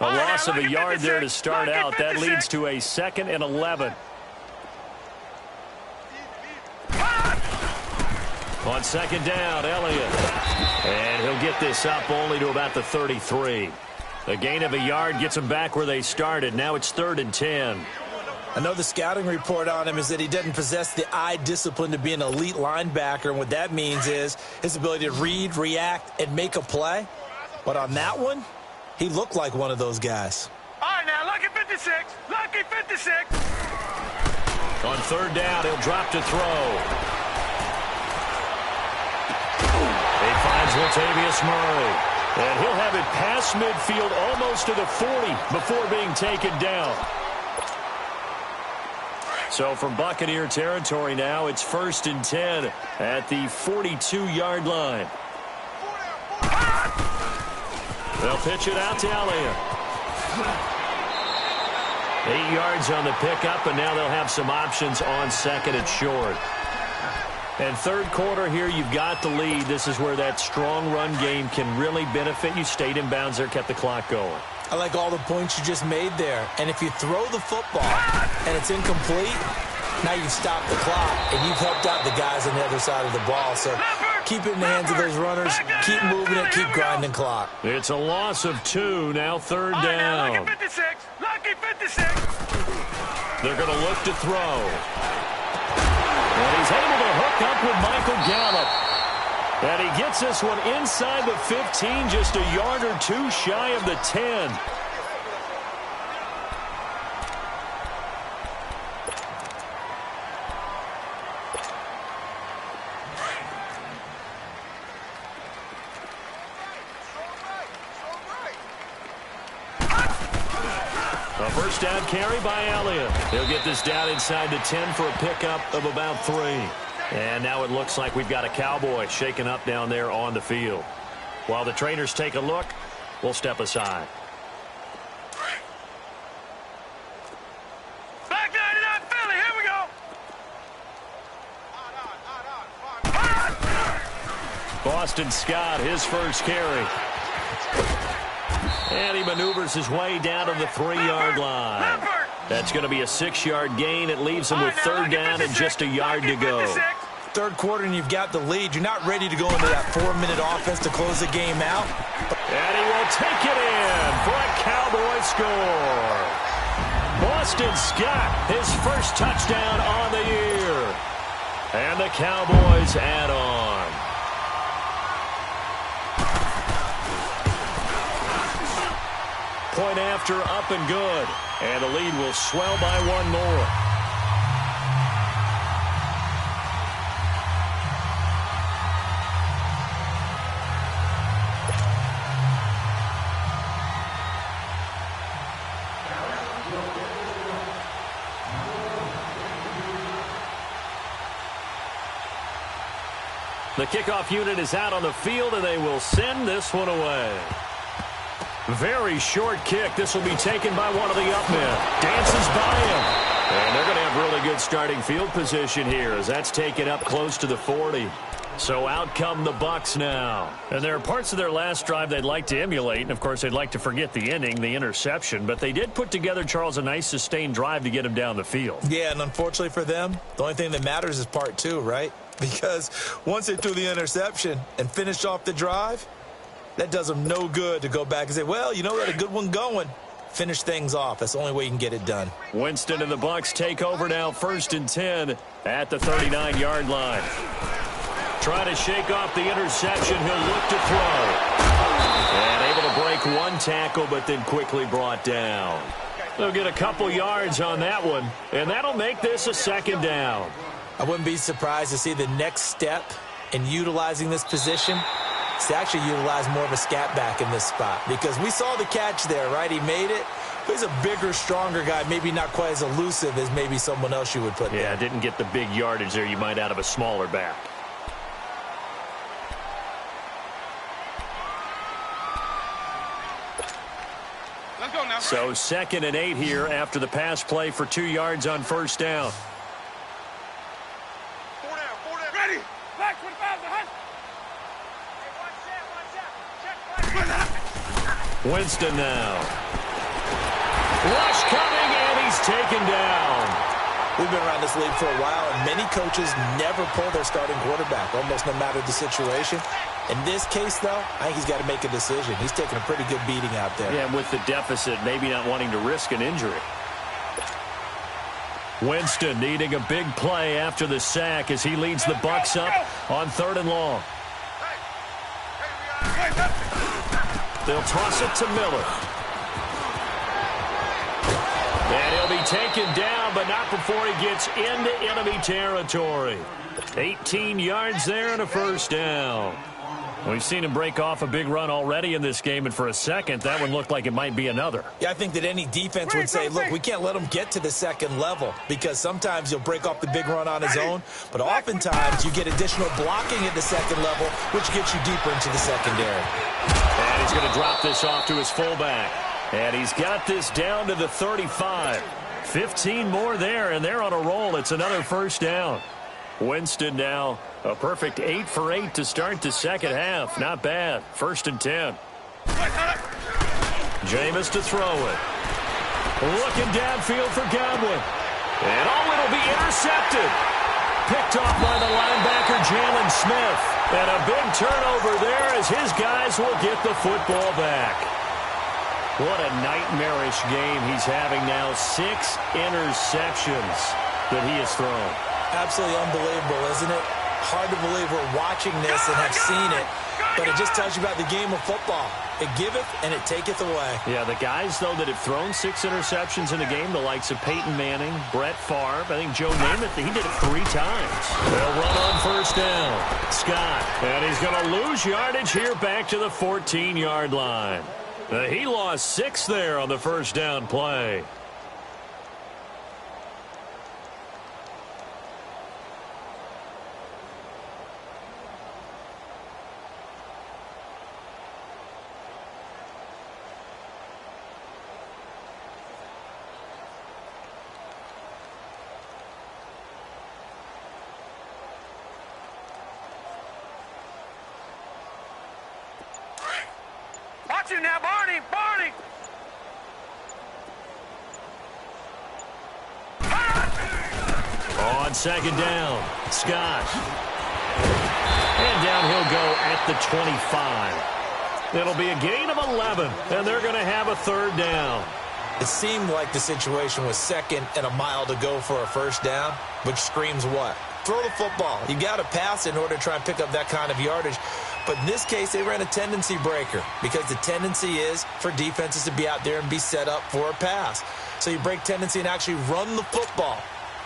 A loss of a yard there to start out. That leads to a 2nd and 11. On second down, Elliott. And he'll get this up only to about the 33. A gain of a yard gets him back where they started. Now it's 3rd and 10. I know the scouting report on him is that he doesn't possess the eye discipline to be an elite linebacker. And what that means is his ability to read, react, and make a play. But on that one, he looked like one of those guys. All right, now, lucky 56. Lucky 56. On third down, he'll drop to throw. He finds Latavius Murray. And he'll have it past midfield almost to the 40 before being taken down. So from Buccaneer territory now, it's 1st and 10 at the 42-yard line. They'll pitch it out to Elliott. 8 yards on the pickup, and now they'll have some options on 2nd and short. And 3rd quarter here, you've got the lead. This is where that strong run game can really benefit you. Stayed in bounds there, kept the clock going. I like all the points you just made there. And if you throw the football and it's incomplete, now you've stopped the clock and you've helped out the guys on the other side of the ball. So keep it in the hands of those runners. Keep moving it. Keep grinding clock. It's a loss of 2. Now 3rd down. Lucky 56. Lucky 56. They're going to look to throw. And he's able to hook up with Michael Gallup. And he gets this one inside the 15, just a yard or 2 shy of the 10. A first down carry by Elliott. He'll get this down inside the 10 for a pickup of about 3. And now it looks like we've got a Cowboy shaken up down there on the field. While the trainers take a look, we'll step aside. Back 99 Philly, here we go. Boston Scott, his first carry. And he maneuvers his way down to the 3-yard line. That's going to be a 6-yard gain. It leaves him with 3rd down and just a yard to go. 3rd quarter and you've got the lead. You're not ready to go into that 4-minute offense to close the game out. And he will take it in for a Cowboy score. Boston Scott, his first touchdown on the year. And the Cowboys add on. Point after, up and good. And the lead will swell by 1 more. The kickoff unit is out on the field, and they will send this one away. Very short kick. This will be taken by one of the up men. Dances by him. And they're going to have really good starting field position here as that's taken up close to the 40. So out come the Bucs now. And there are parts of their last drive they'd like to emulate. And, of course, they'd like to forget the ending, the interception. But they did put together, Charles, a nice sustained drive to get him down the field. Yeah, and unfortunately for them, the only thing that matters is part 2, right? Because once they threw the interception and finished off the drive, that does them no good to go back and say, well, you know, we had a good one going. Finish things off. That's the only way you can get it done. Winston and the Bucs take over now, 1st and 10 at the 39-yard line. Trying to shake off the interception. He'll look to throw. And able to break one tackle, but then quickly brought down. They'll get a couple yards on that one, and that'll make this a 2nd down. I wouldn't be surprised to see the next step in utilizing this position to actually utilize more of a scat back in this spot, because we saw the catch there, right? He made it. But he's a bigger, stronger guy, maybe not quite as elusive as maybe someone else you would put there. Yeah, didn't get the big yardage there you might out of a smaller back. Let's go now. So 2nd and 8 here after the pass play for 2 yards on 1st down. 4 down. Ready. Back 25 behind. Winston now. Rush coming, and he's taken down. We've been around this league for a while, and many coaches never pull their starting quarterback, almost no matter the situation. In this case, though, I think he's got to make a decision. He's taking a pretty good beating out there. Yeah, and with the deficit, maybe not wanting to risk an injury. Winston needing a big play after the sack as he leads the Bucs up on 3rd and long. They'll toss it to Miller. And he'll be taken down, but not before he gets into enemy territory. 18 yards there and a first down. We've seen him break off a big run already in this game, and for a second, that one looked like it might be another. Yeah, I think that any defense would say, look, we can't let him get to the second level, because sometimes he'll break off the big run on his own, but oftentimes you get additional blocking at the second level, which gets you deeper into the secondary. And he's going to drop this off to his fullback. And he's got this down to the 35. 15 more there, and they're on a roll. It's another first down. Winston now a perfect 8 for 8 to start the second half. Not bad. 1st and 10. Jameis to throw it. Looking downfield for Godwin. And it'll be intercepted. Picked off by the linebacker, Jalen Smith. And a big turnover there as his guys will get the football back. What a nightmarish game he's having now. 6 interceptions that he has thrown. Absolutely unbelievable, isn't it? Hard to believe we're watching this and have seen it, but it just tells you about the game of football. It giveth and it taketh away. Yeah, the guys, though, that have thrown 6 interceptions in a game, the likes of Peyton Manning, Brett Favre, I think Joe Namath, he did it 3 times. They'll run on first down. Scott, and he's going to lose yardage here back to the 14-yard line. He lost 6 there on the first down play. Watch him now, Barney! Barney! On second down, Scott. And down he'll go at the 25. It'll be a gain of 11, and they're going to have a third down. It seemed like the situation was 2nd and a mile to go for a first down, which screams what? Throw the football. You got to pass in order to try and pick up that kind of yardage. But in this case, they ran a tendency breaker because the tendency is for defenses to be out there and be set up for a pass. So you break tendency and actually run the football.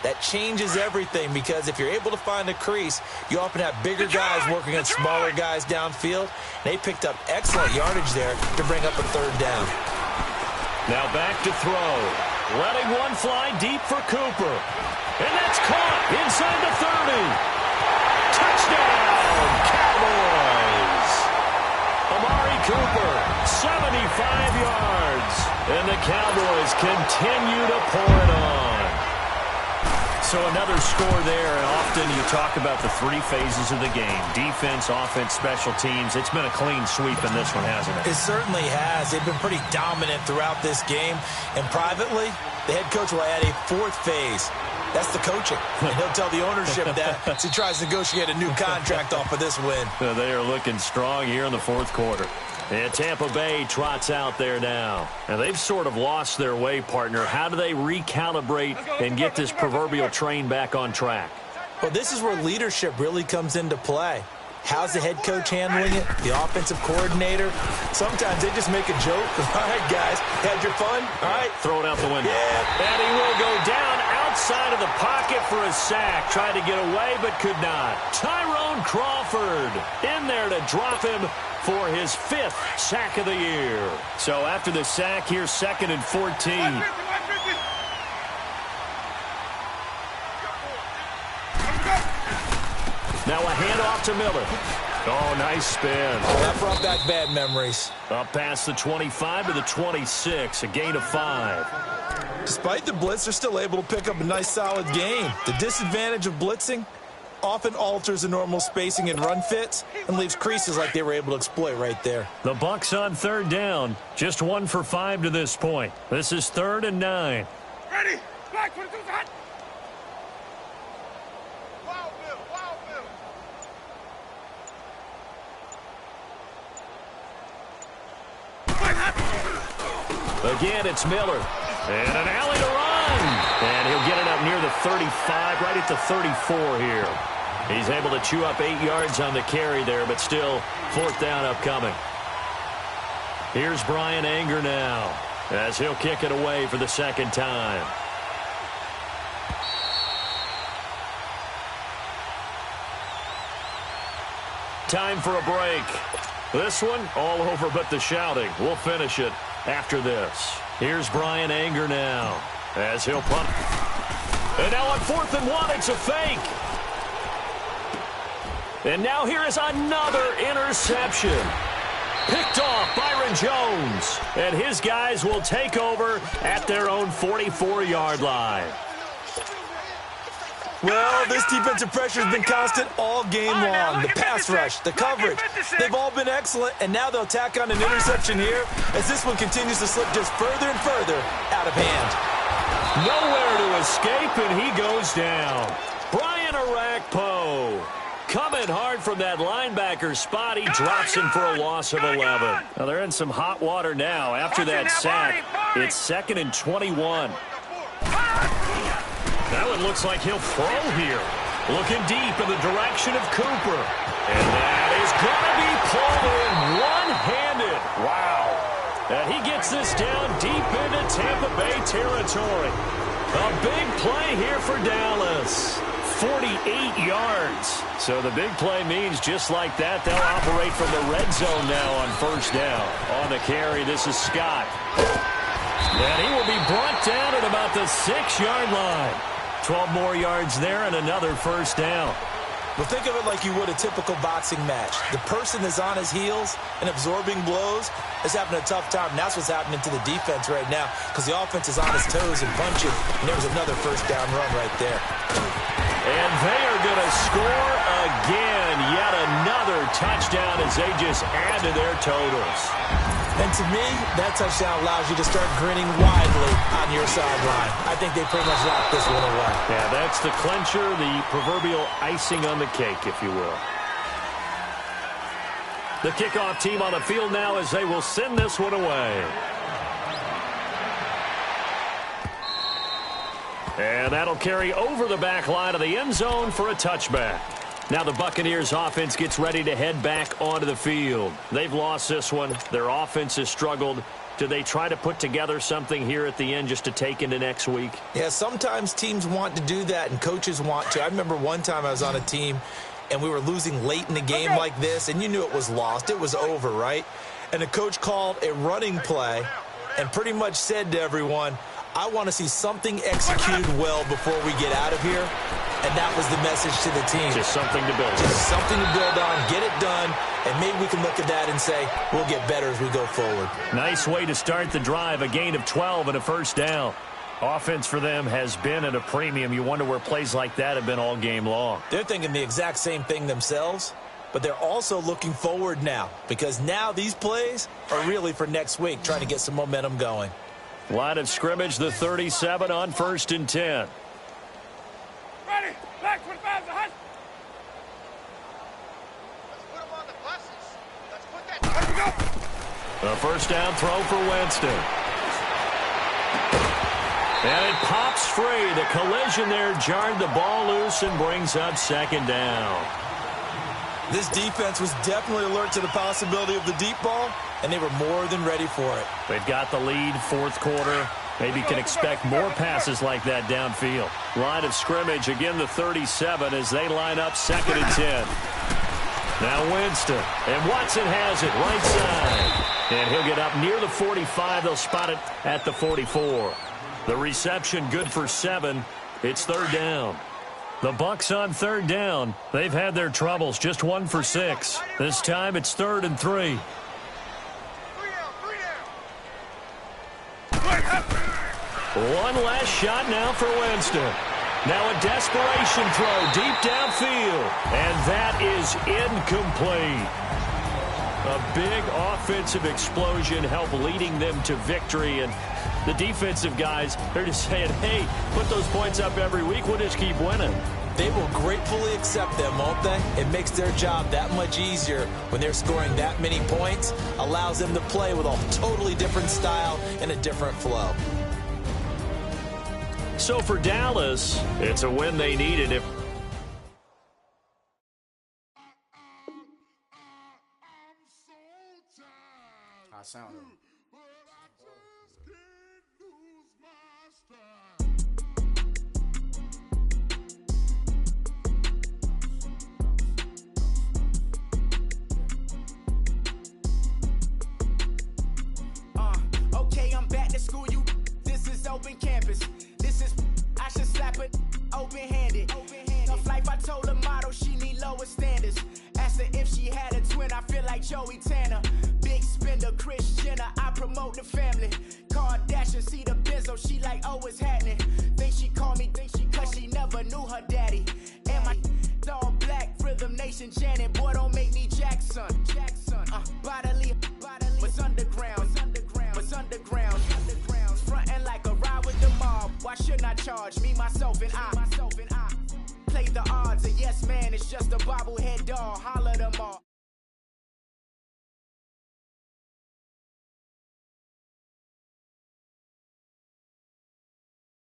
That changes everything because if you're able to find a crease, you often have bigger guys working on smaller guys downfield. They picked up excellent yardage there to bring up a third down. Now back to throw. Letting one fly deep for Cooper. And that's caught inside the 30. Touchdown, Cowboys. Amari Cooper, 75 yards. And the Cowboys continue to pour it on. So another score there, and often you talk about the 3 phases of the game. Defense, offense, special teams. It's been a clean sweep in this one, hasn't it? It certainly has. They've been pretty dominant throughout this game. And privately, the head coach will add a 4th phase. That's the coaching. And he'll tell the ownership that as he tries to negotiate a new contract off of this win. They are looking strong here in the 4th quarter. And Tampa Bay trots out there now. And they've sort of lost their way, partner. How do they recalibrate and get this proverbial train back on track? Well, this is where leadership really comes into play. How's the head coach handling it? The offensive coordinator? Sometimes they just make a joke. All right, guys, had your fun? All right. Throw it out the window. Yeah. And he will go down outside of the pocket for a sack. Tried to get away, but could not. Tyrone Crawford in there to drop him for his 5th sack of the year. So after the sack, here's 2nd and 14. Now a handoff to Miller. Oh, nice spin. That brought back bad memories. Up past the 25 to the 26, a gain of 5. Despite the blitz, they're still able to pick up a nice, solid gain. The disadvantage of blitzing often alters the normal spacing and run fits and leaves creases like they were able to exploit right there. The Bucs on 3rd down. Just 1 for 5 to this point. This is 3rd and 9. Ready? Black 22's hot. Again, it's Miller. And an alley to run. And he'll get it up near the 35, right at the 34 here. He's able to chew up 8 yards on the carry there, but still 4th down upcoming. Here's Brian Anger now as he'll kick it away for the 2nd time. Time for a break. This one, all over but the shouting. We'll finish it after this. Here's Brian Anger now as he'll punt. And now on 4th and 1, it's a fake. And now here is another interception. Picked off Byron Jones. And his guys will take over at their own 44-yard line. Well, this defensive pressure has been constant all game long. The pass rush, the coverage, they've all been excellent, and now they'll tack on an interception here as this one continues to slip just further and further out of hand. Nowhere to escape, and he goes down. Brian Arakpo coming hard from that linebacker spot. He drops him for a loss of 11. Now they're in some hot water now after that sack. It's 2nd and 21. Now it looks like he'll throw here. Looking deep in the direction of Cooper. And that is going to be pulled in one-handed. Wow. And he gets this down deep into Tampa Bay territory. A big play here for Dallas. 48 yards. So the big play means just like that, they'll operate from the red zone now on 1st down. On the carry, this is Scott. And he will be brought down at about the 6-yard line. 12 more yards there and another 1st down. Well, think of it like you would a typical boxing match. The person that's on his heels and absorbing blows is having a tough time. And that's what's happening to the defense right now because the offense is on his toes and punching. And there's another 1st down run right there. And they are going to score again. Yet another touchdown as they just add to their totals. And to me, that touchdown allows you to start grinning widely on your sideline. I think they pretty much locked this one away. Yeah, that's the clincher, the proverbial icing on the cake, if you will. The kickoff team on the field now as they will send this one away. And that'll carry over the back line of the end zone for a touchback. Now the Buccaneers offense gets ready to head back onto the field. They've lost this one. Their offense has struggled. Do they try to put together something here at the end just to take into next week? Yeah, sometimes teams want to do that and coaches want to. I remember one time I was on a team and we were losing late in the game like this, and you knew it was lost. It was over, right? And the coach called a running play and pretty much said to everyone, I want to see something executed well before we get out of here. And that was the message to the team. Just something to build on. Just something to build on, get it done, and maybe we can look at that and say, we'll get better as we go forward. Nice way to start the drive, a gain of 12 and a 1st down. Offense for them has been at a premium. You wonder where plays like that have been all game long. They're thinking the exact same thing themselves, but they're also looking forward now because now these plays are really for next week, trying to get some momentum going. Line of scrimmage, the 37 on 1st and 10. Ready, black 25 the hush. Let's put them on the buses. Let's put that. Let's go. A 1st down throw for Winston. And it pops free. The collision there jarred the ball loose and brings up 2nd down. This defense was definitely alert to the possibility of the deep ball, and they were more than ready for it. They've got the lead, 4th quarter. Maybe can expect more passes like that downfield. Line of scrimmage, again the 37 as they line up 2nd and 10. Now Winston, and Watson has it right side. And he'll get up near the 45. They'll spot it at the 44. The reception good for 7. It's 3rd down. The Bucs on 3rd down. They've had their troubles, just 1 for 6. This time it's 3rd and 3. One last shot now for Winston. Now a desperation throw deep downfield. And that is incomplete. A big offensive explosion helped leading them to victory. And the defensive guys, they're just saying, hey, put those points up every week. We'll just keep winning. They will gratefully accept them, won't they? It makes their job that much easier when they're scoring that many points. Allows them to play with a totally different style and a different flow. So for Dallas, it's a win they needed. If I sound it. her if she had a twin. I feel like Joey Tanner. Big spender, Kris Jenner. I promote the family. Kardashian, see the Benzo. She like, oh, it's happening. Think she call me, cause she never knew her daddy. And my all black, Rhythm Nation Janet. Boy, don't make me Jackson. Bodily, was underground. Frontin' like a ride with the mob. Why shouldn't I charge me, myself, and I?